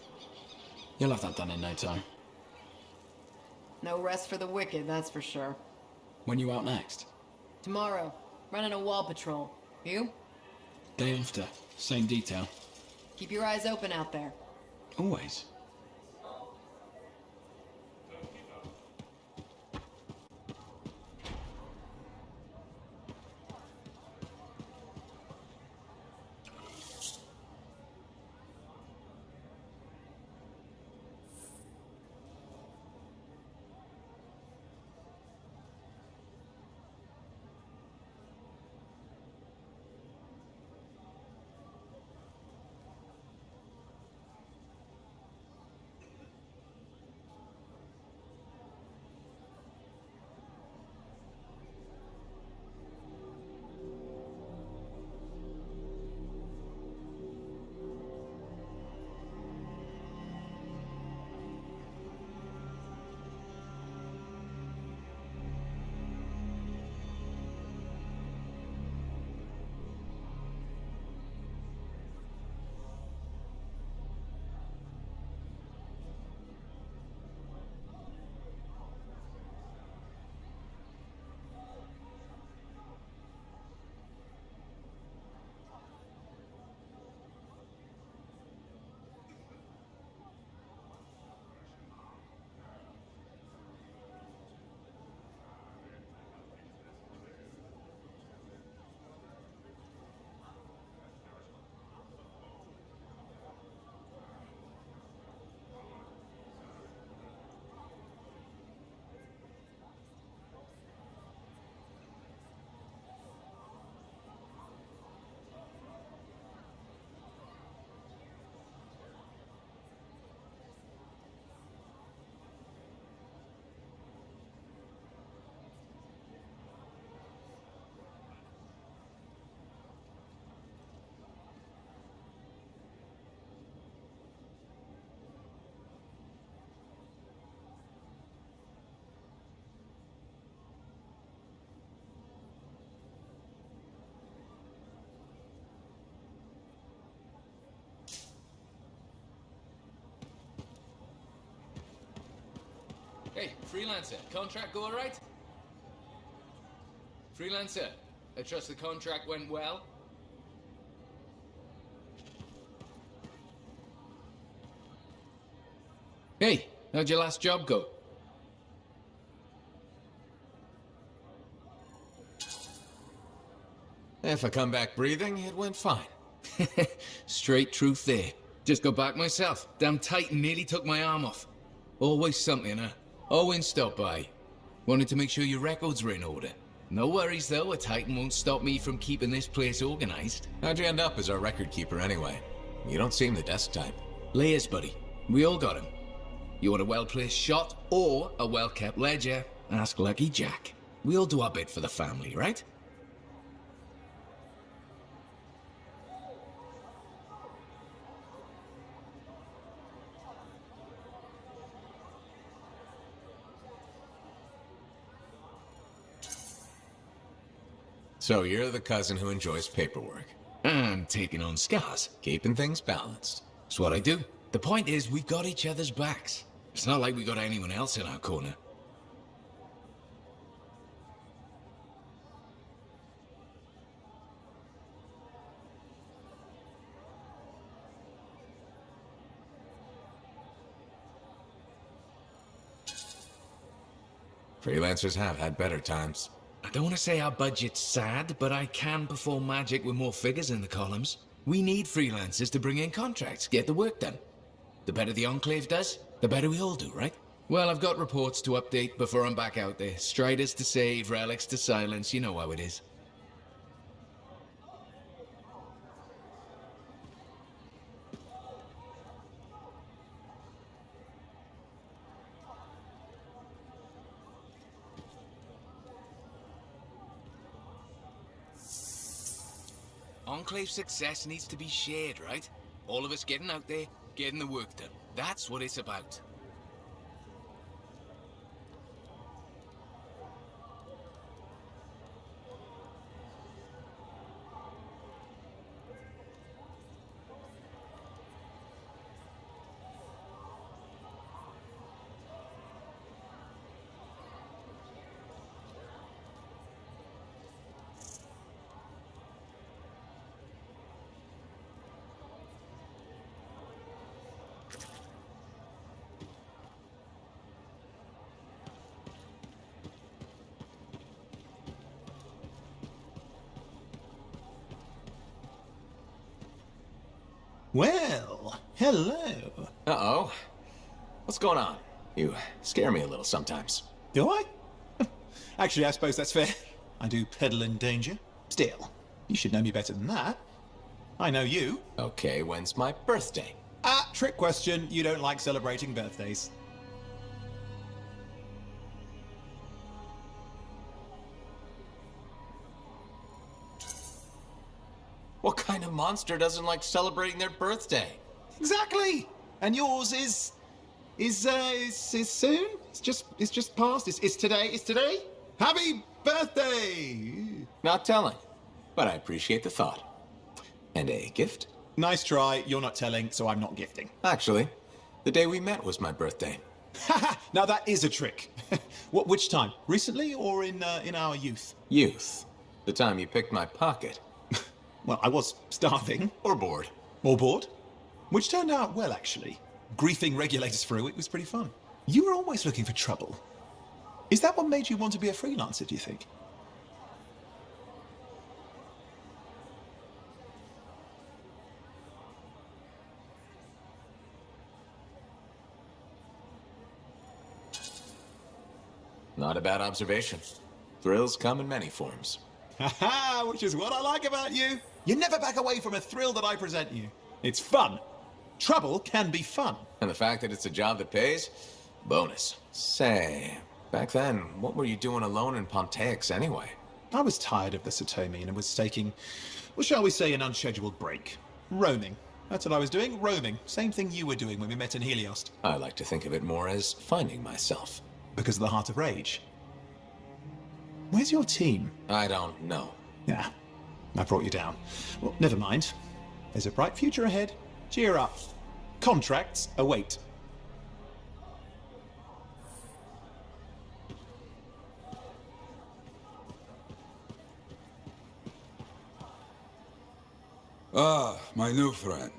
You'll have that done in no time. No rest for the wicked, that's for sure. When you out next? Tomorrow, running a wall patrol. You? Day after. Same detail. Keep your eyes open out there. Always. Hey, freelancer, contract go alright? Freelancer, I trust the contract went well? Hey, how'd your last job go? If I come back breathing, it went fine. Straight truth there. Just got back myself. Damn Titan nearly took my arm off. Always something, huh? Owen stopped by. Wanted to make sure your records were in order. No worries though, a Titan won't stop me from keeping this place organized. How'd you end up as our record keeper anyway? You don't seem the desk type. Layers, buddy. We all got him. You want a well-placed shot or a well-kept ledger? Ask Lucky Jack. We all do our bit for the family, right? So you're the cousin who enjoys paperwork. And taking on scars. Keeping things balanced. That's what I do. The point is, we've got each other's backs. It's not like we got anyone else in our corner. Freelancers have had better times. I don't want to say our budget's sad, but I can perform magic with more figures in the columns. We need freelancers to bring in contracts, get the work done. The better the Enclave does, the better we all do, right? Well, I've got reports to update before I'm back out there. Striders to save, relics to silence, you know how it is. Enclave success needs to be shared, right? All of us getting out there, getting the work done. That's what it's about. Well, hello. Uh-oh. What's going on? You scare me a little sometimes. Do I? Actually, I suppose that's fair. I do peddle in danger. Still, you should know me better than that. I know you. Okay, when's my birthday? Ah, trick question. You don't like celebrating birthdays. What kind of monster doesn't like celebrating their birthday? Exactly. And yours is soon. It's just past. It's today. It's today. Happy birthday. Not telling, but I appreciate the thought. And a gift? Nice try. You're not telling, so I'm not gifting. Actually, the day we met was my birthday. Now that is a trick. Which time? Recently or in our youth? Youth. The time you picked my pocket. Well, I was starving. Or bored. Or bored. Which turned out well, actually. Griefing regulators through it was pretty fun. You were always looking for trouble. Is that what made you want to be a freelancer, do you think? Not a bad observation. Thrills come in many forms. Haha, which is what I like about you. You never back away from a thrill that I present you. It's fun. Trouble can be fun. And the fact that it's a job that pays? Bonus. Say, back then, what were you doing alone in Pontaix anyway? I was tired of the Satomi and was taking, well, shall we say, an unscheduled break. Roaming. That's what I was doing, roaming. Same thing you were doing when we met in Heliost. I like to think of it more as finding myself. Because of the Heart of Rage. Where's your team? I don't know. Yeah, I brought you down. Well, never mind. There's a bright future ahead. Cheer up. Contracts await. Ah, my new friend.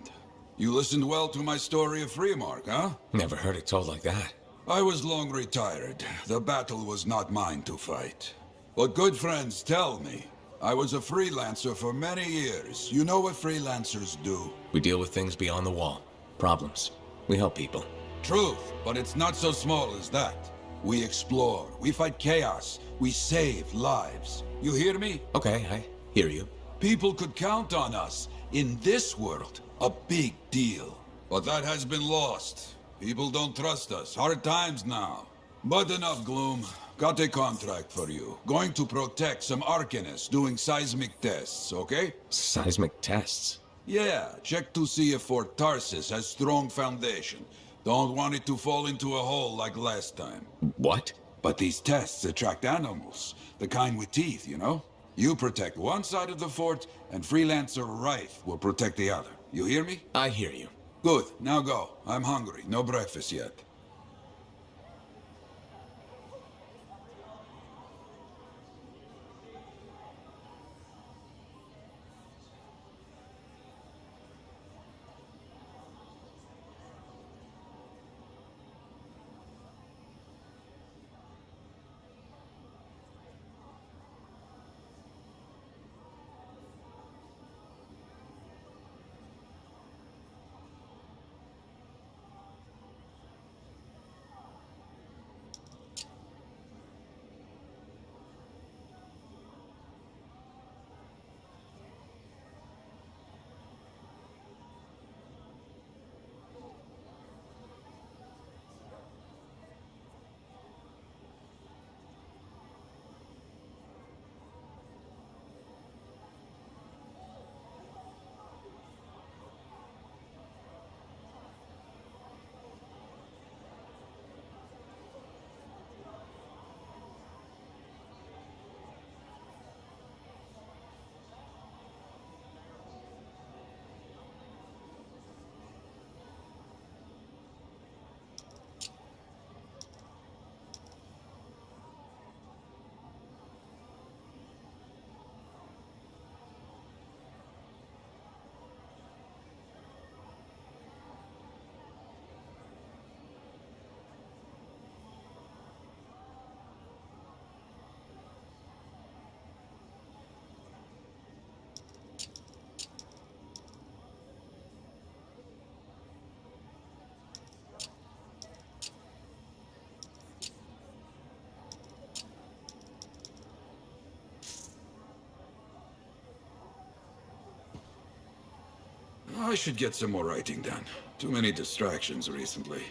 You listened well to my story of Freemark, huh? Never heard it told like that. I was long retired. The battle was not mine to fight. But good friends tell me. I was a freelancer for many years. You know what freelancers do? We deal with things beyond the wall. Problems. We help people. Truth, but it's not so small as that. We explore, we fight chaos, we save lives. You hear me? Okay, I hear you. People could count on us. In this world, a big deal. But that has been lost. People don't trust us. Hard times now. But enough gloom. Got a contract for you. Going to protect some Arcanists doing seismic tests, okay? Seismic tests? Yeah, check to see if Fort Tarsis has strong foundation. Don't want it to fall into a hole like last time. What? But these tests attract animals. The kind with teeth, you know? You protect one side of the fort, and Freelancer Rife will protect the other. You hear me? I hear you. Good, now go. I'm hungry. No breakfast yet. I should get some more writing done. Too many distractions recently.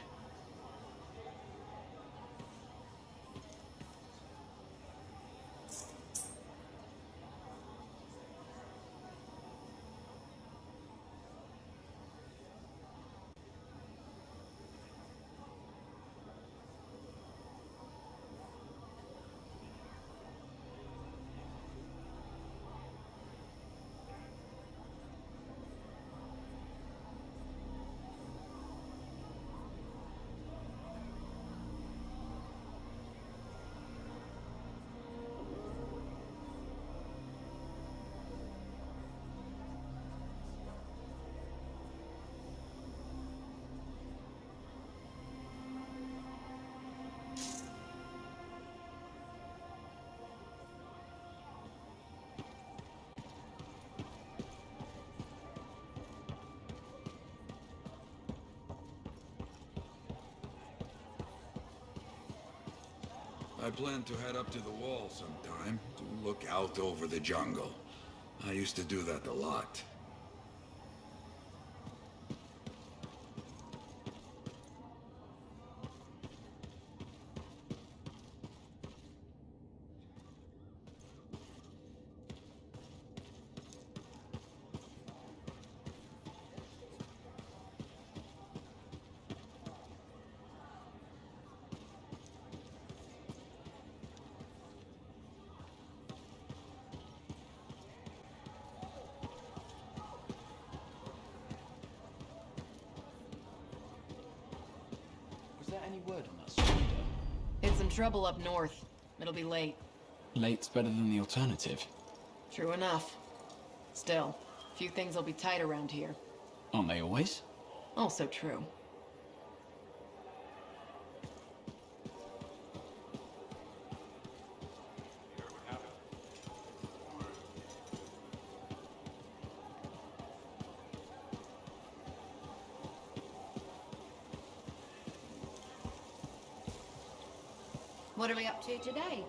I plan to head up to the wall sometime, to look out over the jungle. I used to do that a lot. Any word on that spider? It's in trouble up north. It'll be late. Late's better than the alternative. True enough. Still, Few things will be tight around here. Aren't they always? Also true. What are we up to today?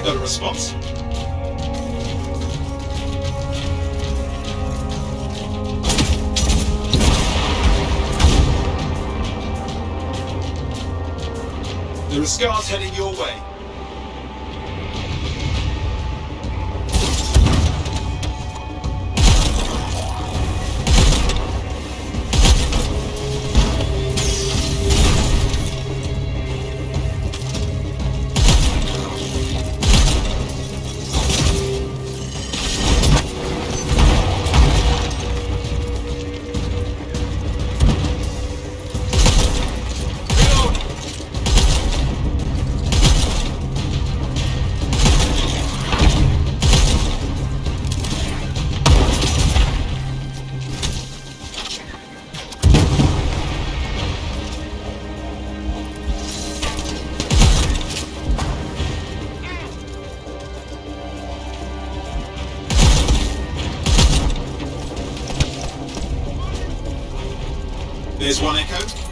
got a response? There are scars heading your way. There's one echo.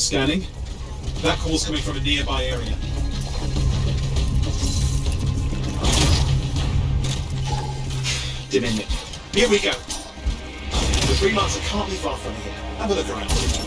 Scanning. That call's coming from a nearby area. Dimming it. Here we go. The freelancer can't be far from here. Have a look around.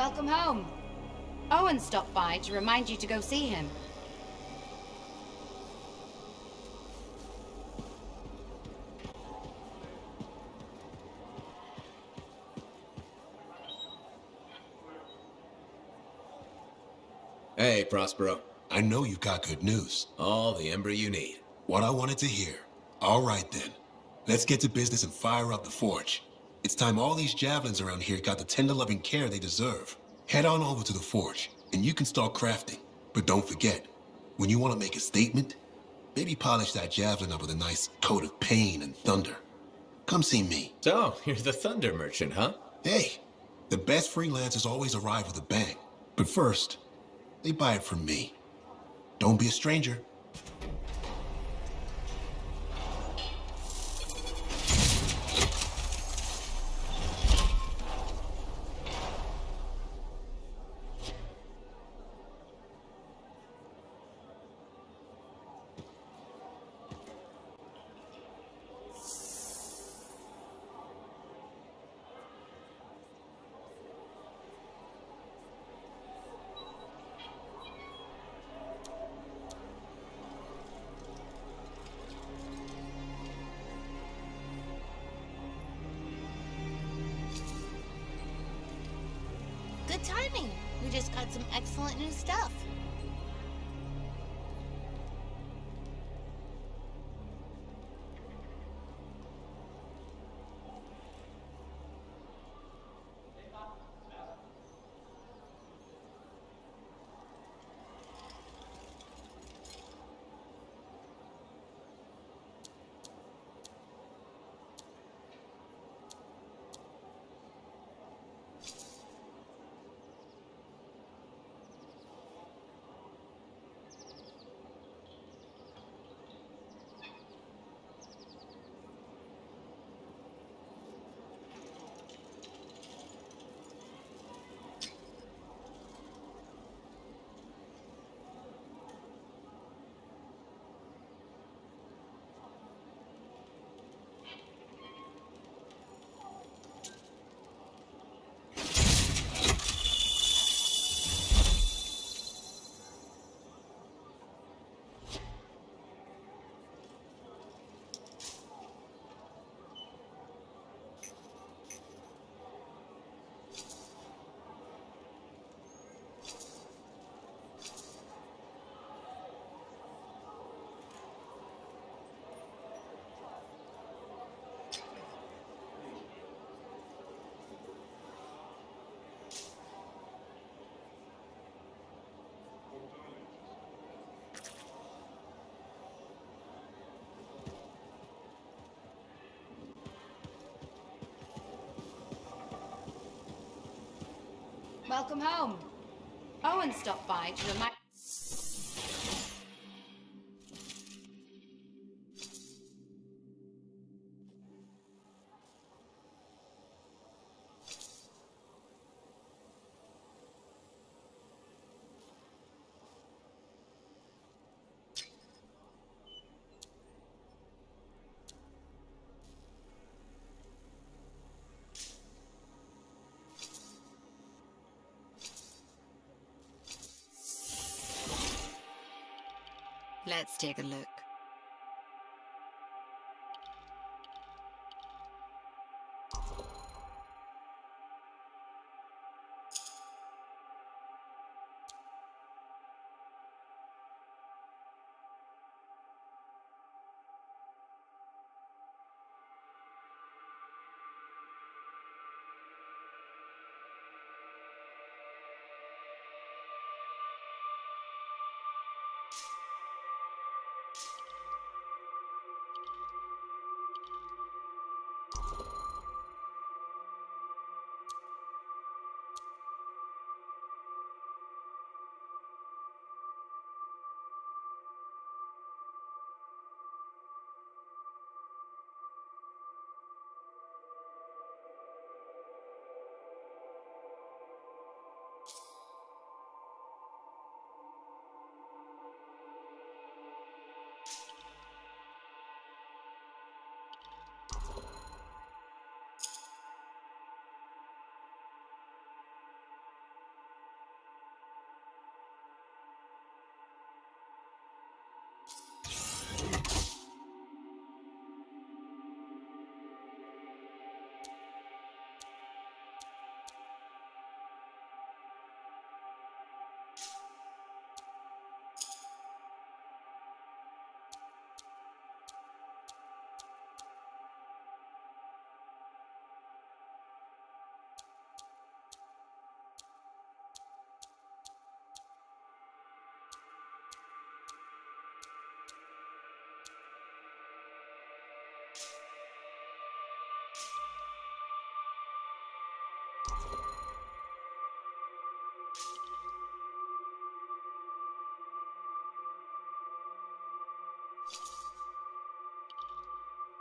Welcome home. Owen stopped by to remind you to go see him. Hey, Prospero. I know you've got good news. All the ember you need. What I wanted to hear. All right, then. Let's get to business and fire up the forge. It's time all these javelins around here got the tender loving care they deserve. Head on over to the forge, and you can start crafting. But don't forget, when you want to make a statement, maybe polish that javelin up with a nice coat of pain and thunder. Come see me. So, you're the thunder merchant, huh? Hey, the best freelancers always arrive with a bang. But first, they buy it from me. Don't be a stranger. Good timing. We just got some excellent new stuff. Welcome home. Owen stopped by to remind... Let's take a look.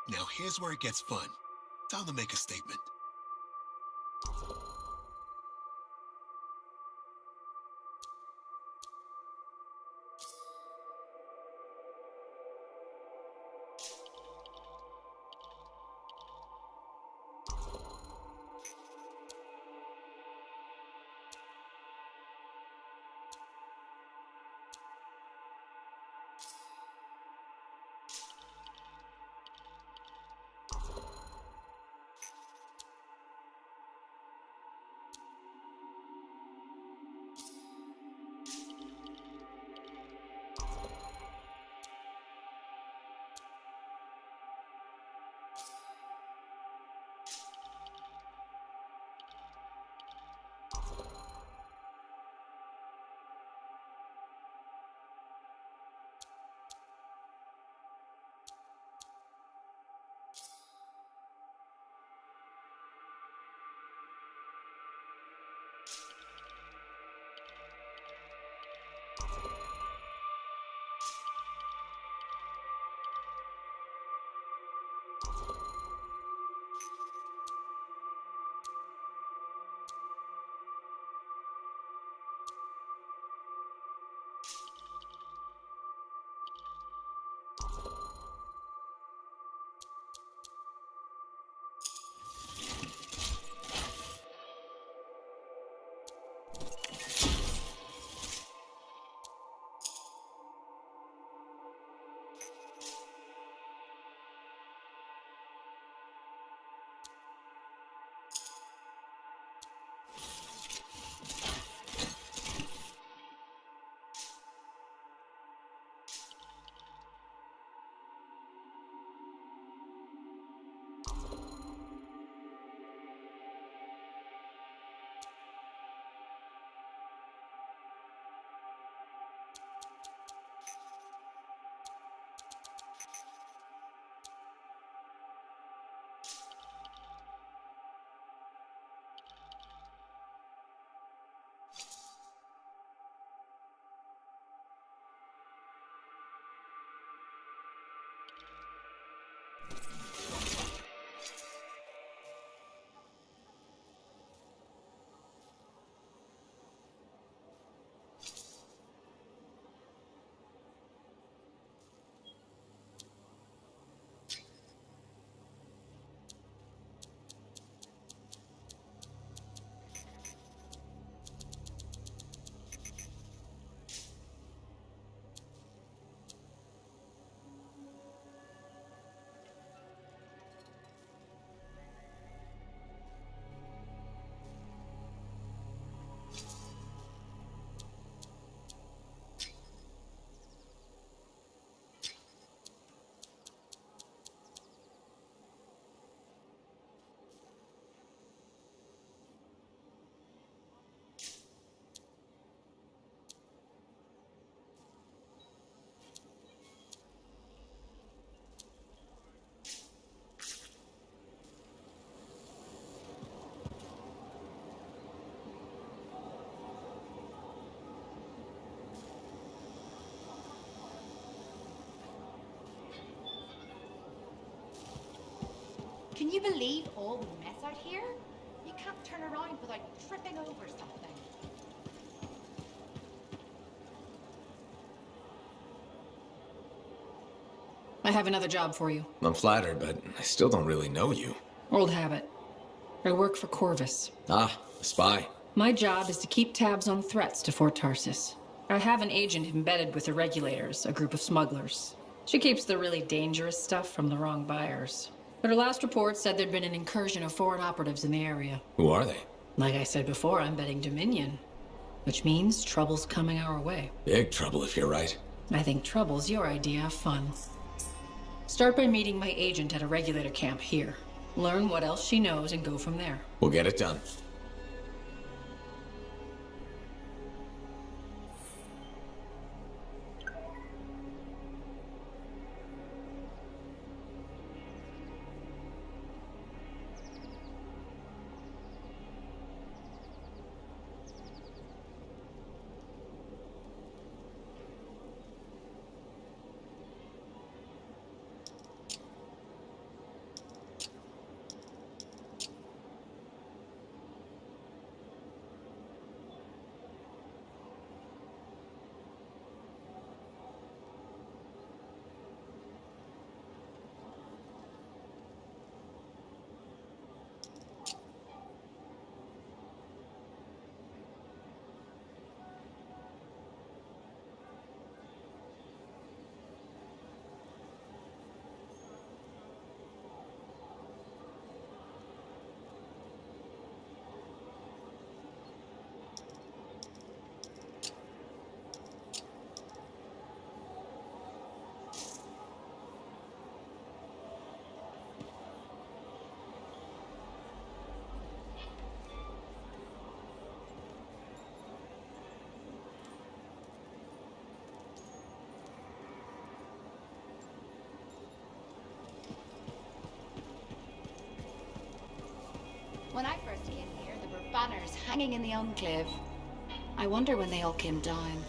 Now here's where it gets fun. Time to make a statement. Can you believe all the mess out here? You can't turn around without tripping over something. I have another job for you. I'm flattered, but I still don't really know you. Old habit. I work for Corvus. Ah, a spy. My job is to keep tabs on threats to Fort Tarsis. I have an agent embedded with the regulators, a group of smugglers. She keeps the really dangerous stuff from the wrong buyers. But her last report said there'd been an incursion of foreign operatives in the area. Who are they? Like I said before, I'm betting Dominion. Which means trouble's coming our way. Big trouble if you're right. I think trouble's your idea of fun. Start by meeting my agent at a regulator camp here. Learn what else she knows and go from there. We'll get it done. When I first came here, there were banners hanging in the enclave. I wonder when they all came down.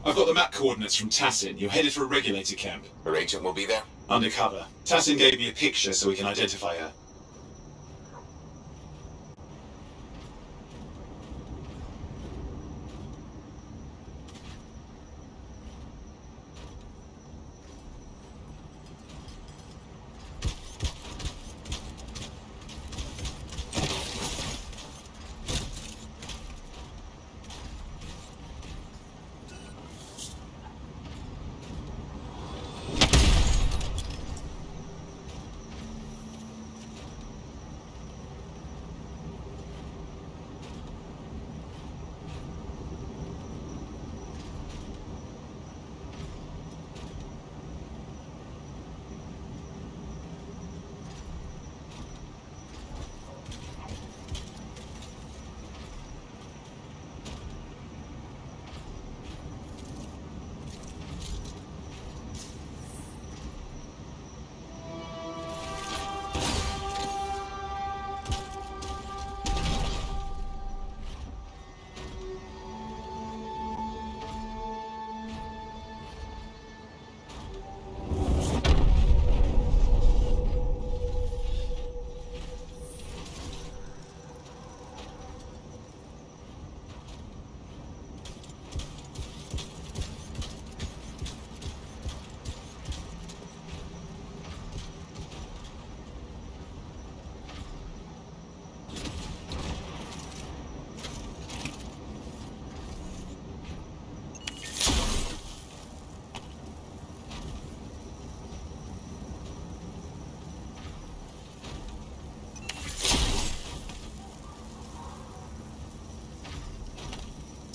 I've got the map coordinates from Tassin. You're headed for a regulator camp. Her agent will be there? Undercover. Tassin gave me a picture so we can identify her.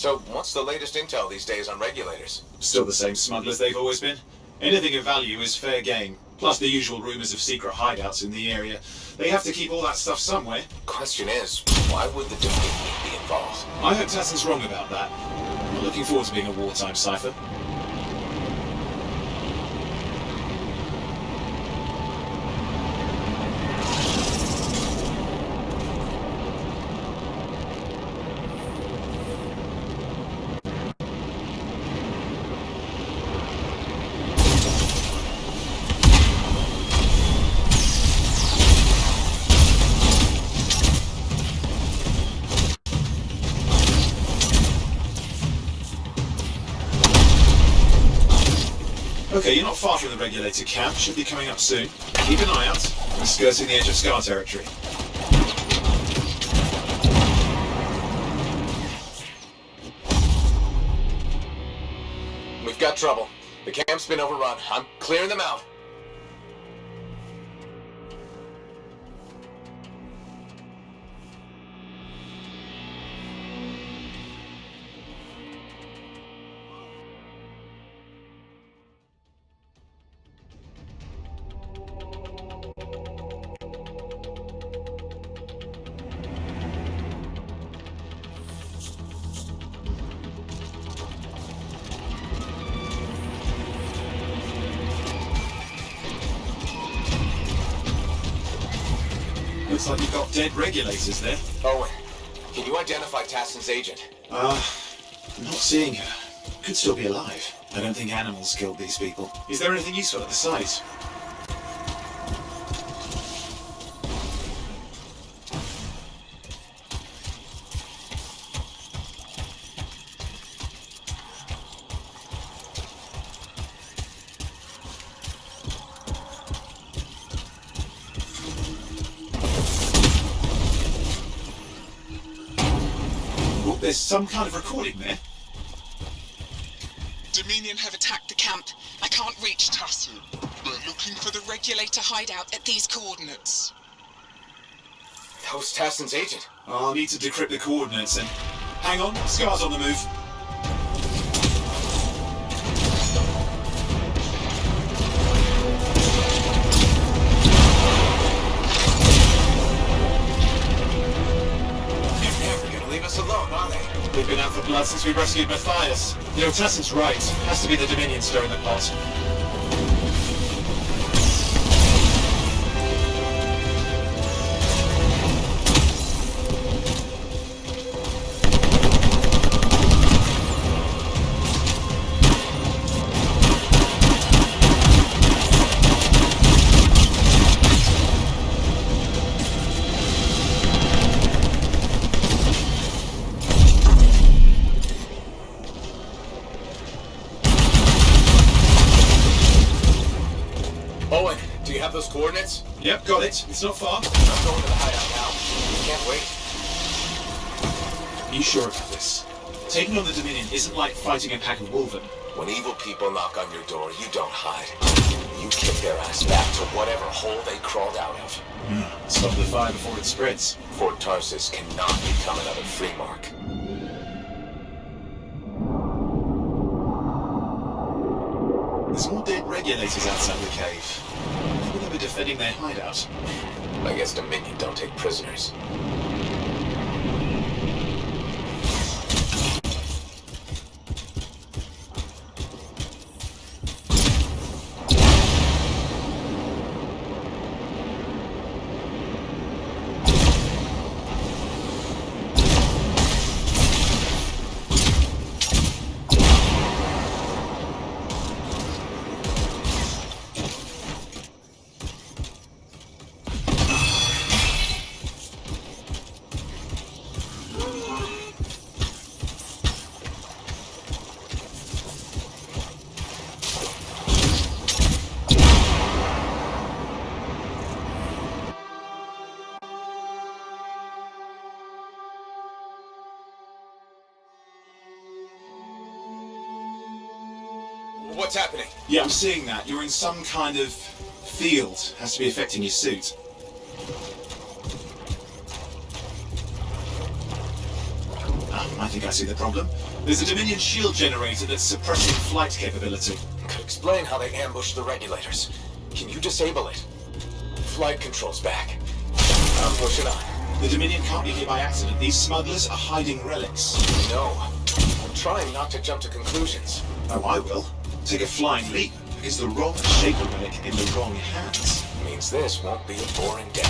So, what's the latest intel these days on regulators? Still the same smugglers they've always been. Anything of value is fair game. Plus the usual rumors of secret hideouts in the area. They have to keep all that stuff somewhere. Question is, why would the Dominion be involved? I hope Tassin's wrong about that. I'm looking forward to being a wartime cipher. Okay, you're not far from the regulator camp. Should be coming up soon. Keep an eye out. We're skirting the edge of Scar territory. We've got trouble. The camp's been overrun. I'm clearing them out. Looks like you've got dead regulators there. Owen, can you identify Tassin's agent? I'm not seeing her. Could still be alive. I don't think animals killed these people. Is there anything useful at the site? There's some kind of recording there. Dominion have attacked the camp. I can't reach Tassin. We're looking for the regulator hideout at these coordinates. That was Tassin's agent. I'll need to decrypt the coordinates and... Hang on, Scar's on the move. Alone, are they? They've been out for blood since we rescued Matthias. You know, Tassin's right. Has to be the Dominion stirring the pot. Owen, do you have those coordinates? Yep, got it. It's not far. I'm going to the hideout now. We can't wait. Are you sure about this? Taking on the Dominion isn't like fighting a pack of wolven. When evil people knock on your door, you don't hide. You kick their ass back to whatever hole they crawled out of. Stop the fire before it spreads. Fort Tarsus cannot become another free mark. There's more dead regulators outside the cave. Maybe they were defending their hideout. I guess Dominion don't take prisoners. What's happening? Yeah, I'm seeing that. You're in some kind of field. Has to be affecting your suit. I think I see the problem. There's a Dominion shield generator that's suppressing flight capability. Could explain how they ambushed the regulators. Can you disable it? Flight control's back. I'm pushing on. The Dominion can't be here by accident. These smugglers are hiding relics. No. I'm trying not to jump to conclusions. Oh, I will. Take a flying leap. Is the wrong shaper relic in the wrong hands? Means this won't be a boring day.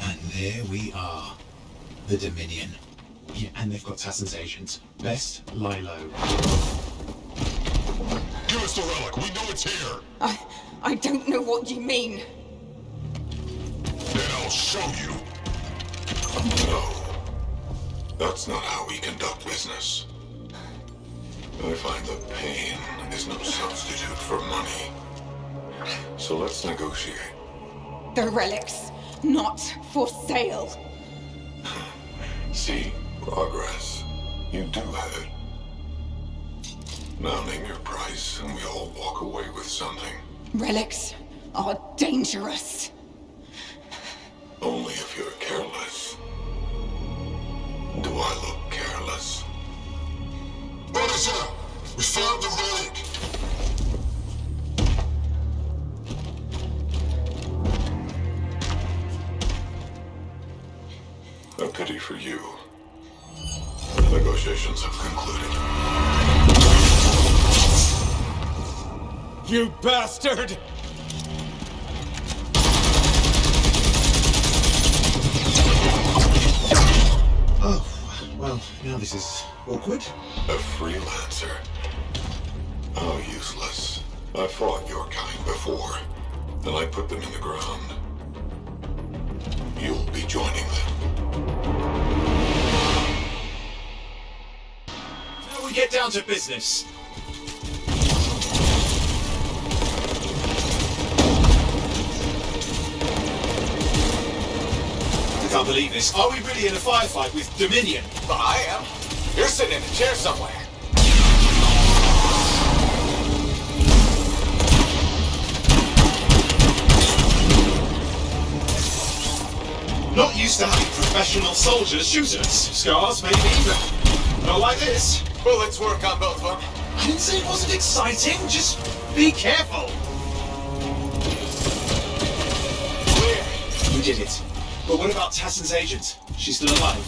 And there we are. The Dominion. Yeah, and they've got Tassin's agent. Best lie low. Give us the relic. We know it's here. I don't know what you mean. I'll show you. No. That's not how we conduct business. I find that pain is no substitute for money. So let's negotiate. The relics, not for sale. See, progress. You do have it. Now name your price, and we all walk away with something. Relics are dangerous. Only if you're careless. Do I look careless? Manager, we found the relic. A pity for you. Negotiations have concluded. You bastard! Oh, well, now this is awkward. A freelancer? How useless. I fought your kind before, and I put them in the ground. You'll be joining them. Now we get down to business. I can't believe this. Are we really in a firefight with Dominion? Well, I am. You're sitting in a chair somewhere. Not used to having professional soldiers shoot us. Scars, maybe, but not like this. Bullets work on both of them. I didn't say it wasn't exciting. Just be careful. We did it. But what about Tassin's agent? She's still alive.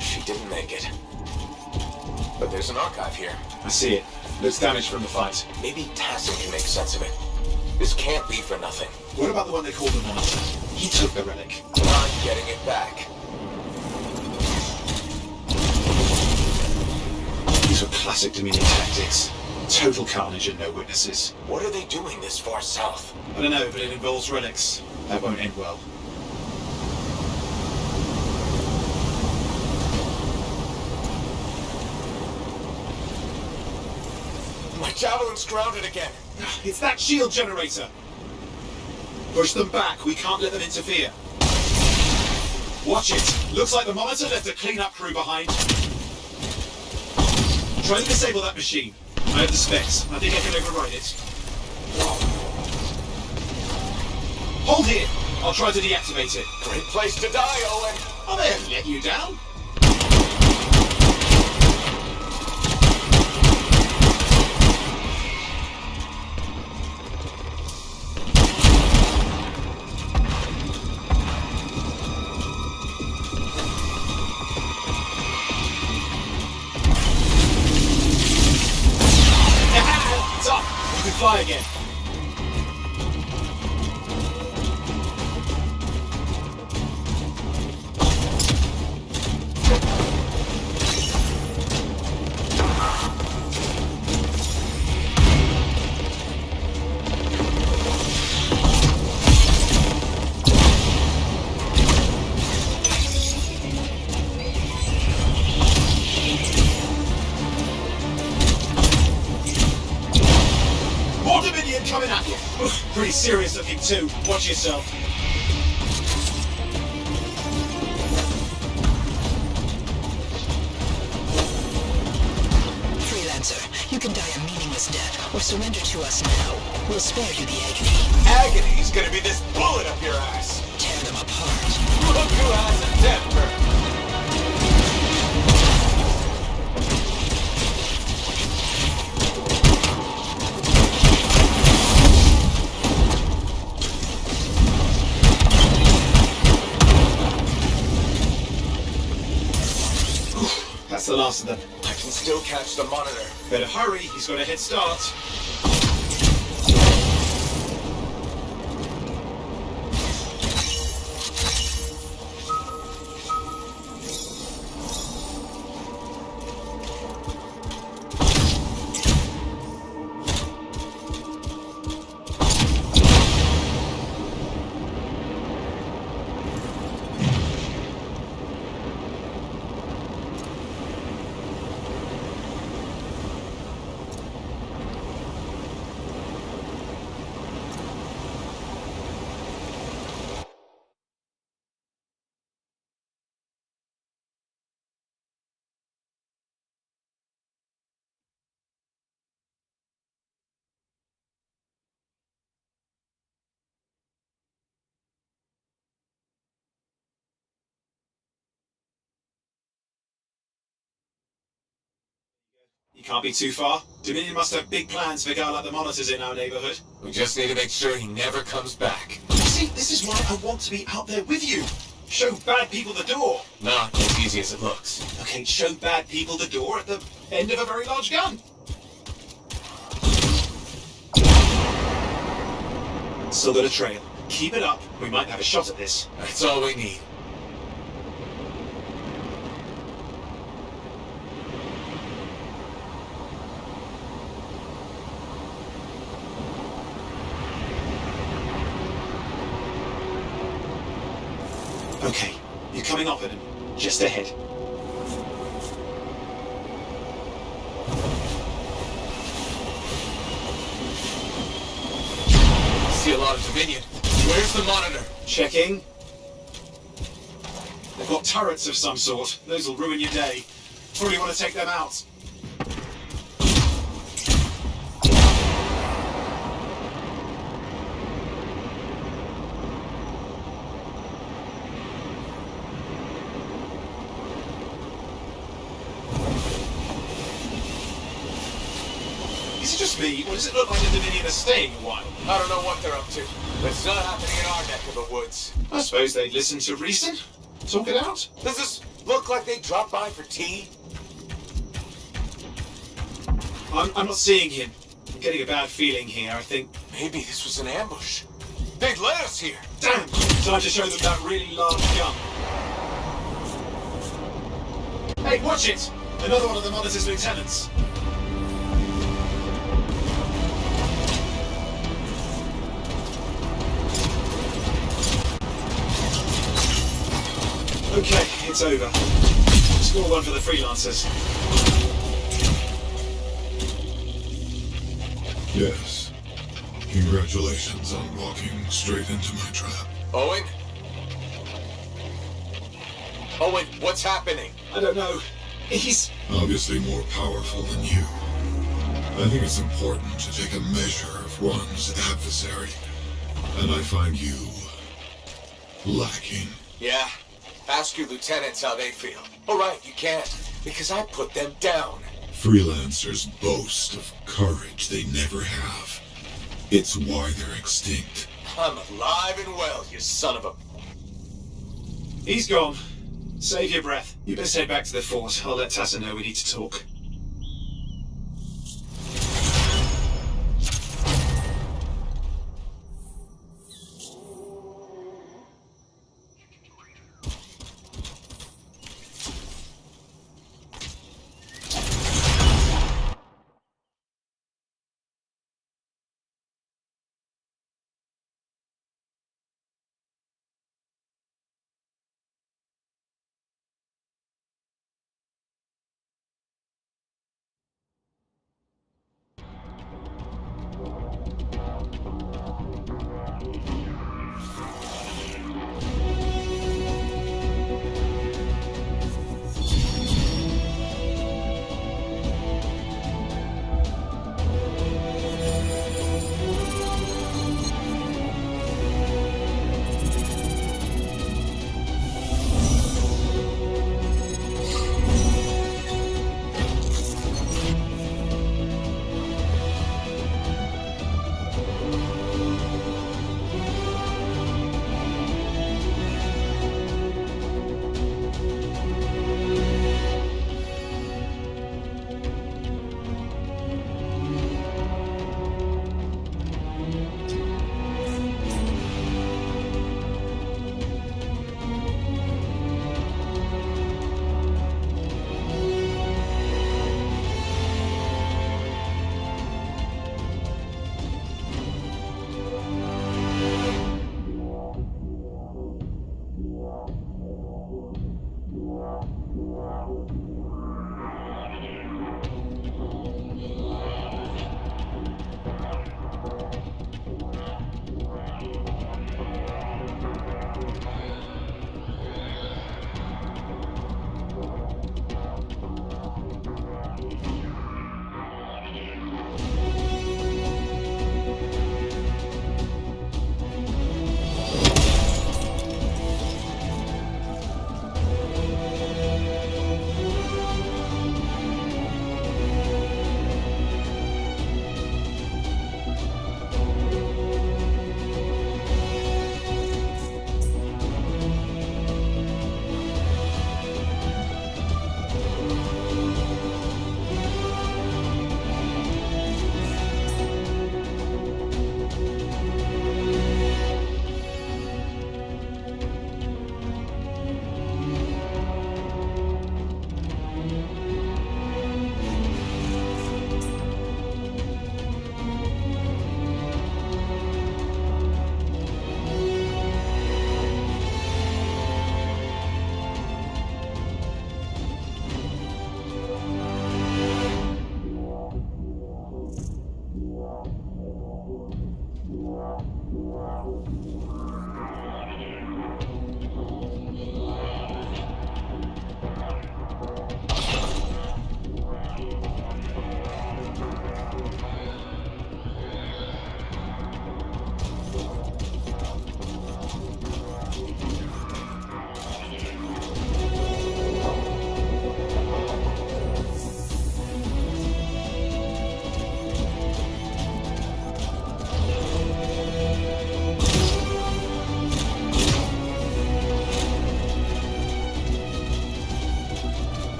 She didn't make it. But there's an archive here. I see it. Looks damaged from the fight. Maybe Tassin can make sense of it. This can't be for nothing. What about the one they called the Monitor? He took the relic. Not getting it back. These were classic Dominion tactics. Total carnage and no witnesses. What are they doing this far south? I don't know, but it involves relics. That won't end well. My javelin's grounded again. It's that shield generator. Push them back. We can't let them interfere. Watch it. Looks like the Monitor left a cleanup crew behind. Try to disable that machine. I have the specs. I think I can override it. Hold here. I'll try to deactivate it. Great place to die, Owen. Oh, they haven't let you down. It's up. You can fly again. More Dominion coming at you. Pretty serious looking too. Watch yourself. Freelancer, you can die a meaningless death or surrender to us now. We'll spare you the agony. Agony's gonna be this bullet up your ass. Tear them apart. Look who has a temper. That's the last of them. I can still catch the Monitor. Better hurry, he's got a head start. You can't be too far. Dominion must have big plans for a guy like the monitors in our neighborhood. We just need to make sure he never comes back. See, this is why I want to be out there with you. Show bad people the door. Not as easy as it looks. Okay, show bad people the door at the end of a very large gun. Still got a trail. Keep it up. We might have a shot at this. That's all we need. Okay, you're coming up at him. Just ahead. See a lot of Dominion. Where's the monitor? Checking. They've got turrets of some sort. Those will ruin your day. Probably want to take them out. Is it just me, or does it look like the Dominion are staying a while? I don't know what they're up to, but it's not happening in our neck of the woods. I suppose they'd listen to reason. Talk it out. Does this look like they dropped by for tea? I'm not seeing him. I'm getting a bad feeling here, I think. Maybe this was an ambush. They'd led us here. Damn! Time to show them that really large gun. Hey, watch it! Another one of the monitor's lieutenants. Okay, it's over. Score one for the freelancers. Yes. Congratulations on walking straight into my trap. Owen? Owen, what's happening? I don't know. He's Obviously more powerful than you. I think it's important to take a measure of one's adversary. And I find you lacking. Yeah. Ask your lieutenants how they feel. All right, you can't, because I put them down. Freelancers boast of courage they never have. It's why they're extinct. I'm alive and well, you son of a... He's gone. Save your breath. You best head back to the fort. I'll let Tassa know we need to talk.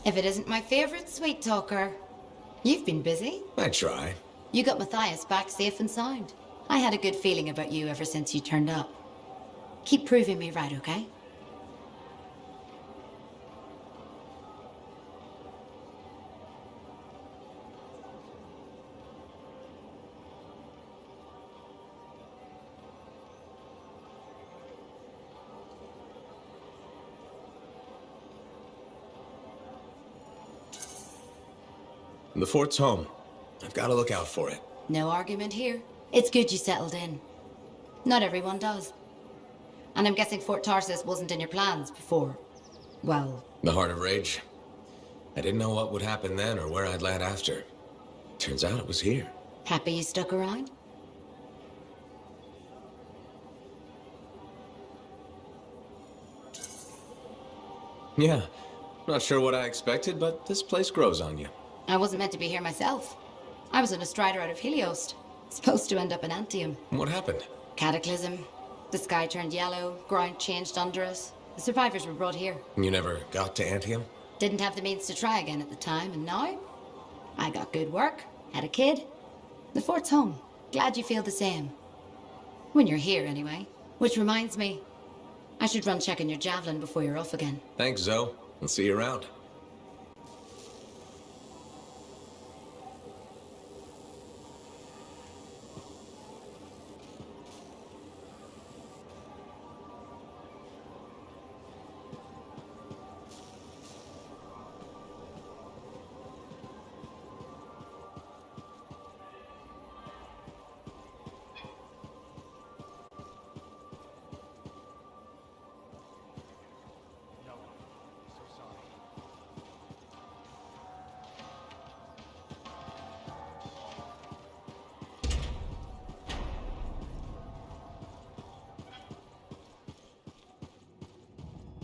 If it isn't my favorite sweet talker. You've been busy. I try. You got Matthias back safe and sound. I had a good feeling about you ever since you turned up. Keep proving me right, okay? The fort's home. I've got to look out for it. No argument here. It's good you settled in. Not everyone does. And I'm guessing Fort Tarsis wasn't in your plans before, well... The Heart of Rage. I didn't know what would happen then or where I'd land after. Turns out it was here. Happy you stuck around? Yeah. Not sure what I expected, but this place grows on you. I wasn't meant to be here myself. I was on a strider out of Helios. Supposed to end up in Anthem. What happened? Cataclysm. The sky turned yellow, ground changed under us. The survivors were brought here. You never got to Anthem? Didn't have the means to try again at the time, and now? I got good work, had a kid. The fort's home. Glad you feel the same. When you're here, anyway. Which reminds me, I should run checking your javelin before you're off again. Thanks, Zoe. I'll see you around.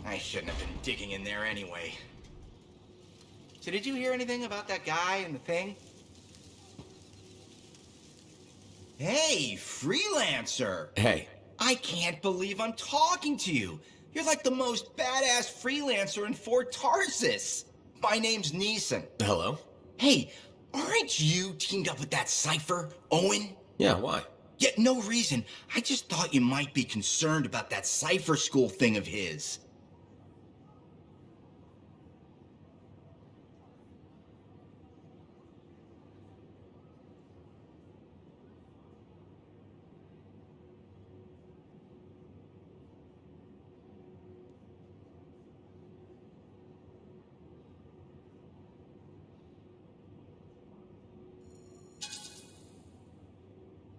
I shouldn't have been digging in there anyway. So did you hear anything about that guy and the thing? Hey, freelancer! Hey. I can't believe I'm talking to you. You're like the most badass freelancer in Fort Tarsis. My name's Neeson. Hello? Hey, aren't you teamed up with that cipher, Owen? Yeah, why? Yeah, no reason. I just thought you might be concerned about that cipher school thing of his.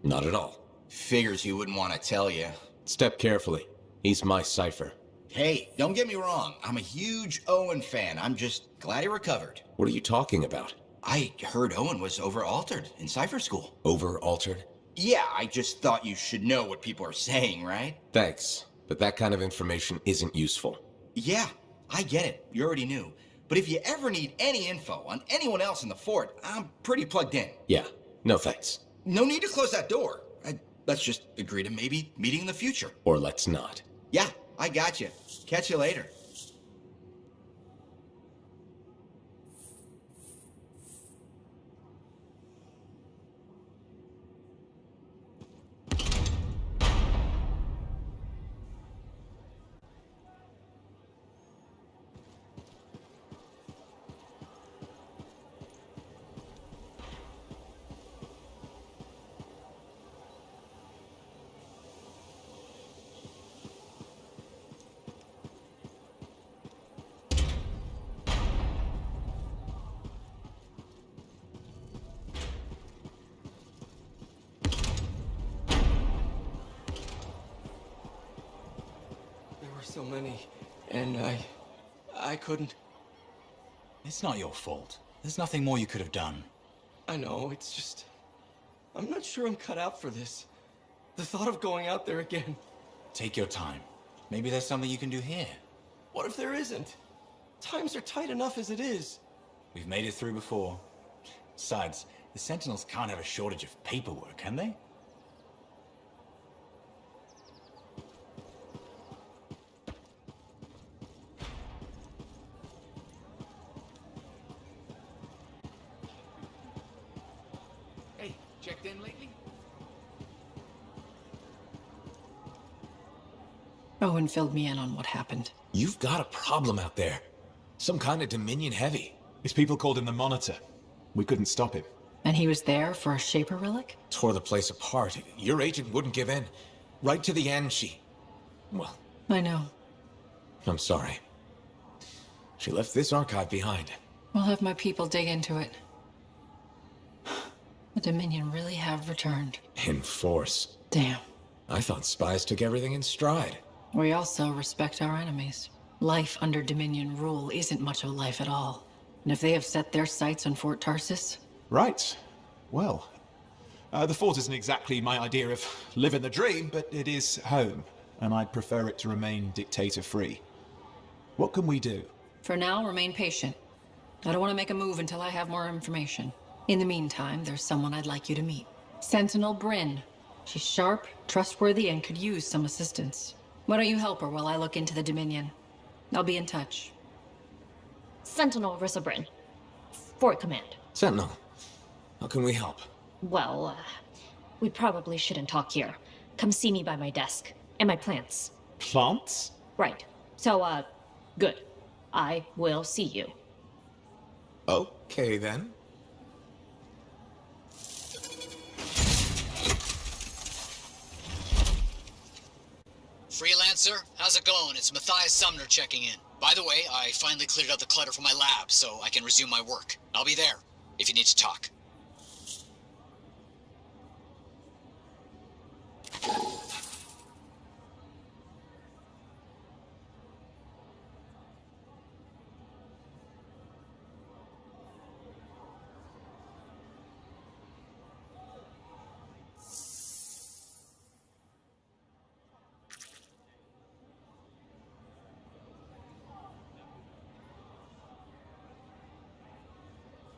Not at all. Figures he wouldn't want to tell you. Step carefully. He's my cipher. Hey, don't get me wrong. I'm a huge Owen fan. I'm just glad he recovered. What are you talking about? I heard Owen was over-altered in cipher school. Over-altered? Yeah, I just thought you should know what people are saying, right? Thanks, but that kind of information isn't useful. Yeah, I get it. You already knew. But if you ever need any info on anyone else in the fort, I'm pretty plugged in. Yeah, no thanks. No need to close that door. Let's just agree to maybe meeting in the future. Or let's not. Yeah, I got you. Catch you later. So many, and I couldn't. It's not your fault. There's nothing more you could have done. I know, it's just... I'm not sure I'm cut out for this. The thought of going out there again. Take your time. Maybe there's something you can do here. What if there isn't? Times are tight enough as it is. We've made it through before. Besides, the Sentinels can't have a shortage of paperwork, can they? checked in lately? Owen filled me in on what happened. You've got a problem out there. Some kind of Dominion heavy. His people called him the Monitor. We couldn't stop him. And he was there for a Shaper relic? Tore the place apart. Your agent wouldn't give in. Right to the end, well, I know. I'm sorry. She left this archive behind. We'll have my people dig into it. The Dominion really have returned. In force. Damn. I thought spies took everything in stride. We also respect our enemies. Life under Dominion rule isn't much of a life at all. And if they have set their sights on Fort Tarsis... Right. Well, the fort isn't exactly my idea of living the dream, but it is home, and I'd prefer it to remain dictator-free. What can we do? For now, remain patient. I don't want to make a move until I have more information. In the meantime, there's someone I'd like you to meet. Sentinel Bryn. She's sharp, trustworthy, and could use some assistance. Why don't you help her while I look into the Dominion? I'll be in touch. Sentinel Rissa Bryn. Fort Command. Sentinel, how can we help? Well, we probably shouldn't talk here. Come see me by my desk. And my plants. Plants? Right. So, good. I will see you. Okay, then. Freelancer, how's it going? It's Matthias Sumner checking in. By the way, I finally cleared out the clutter from my lab, so I can resume my work. I'll be there, if you need to talk.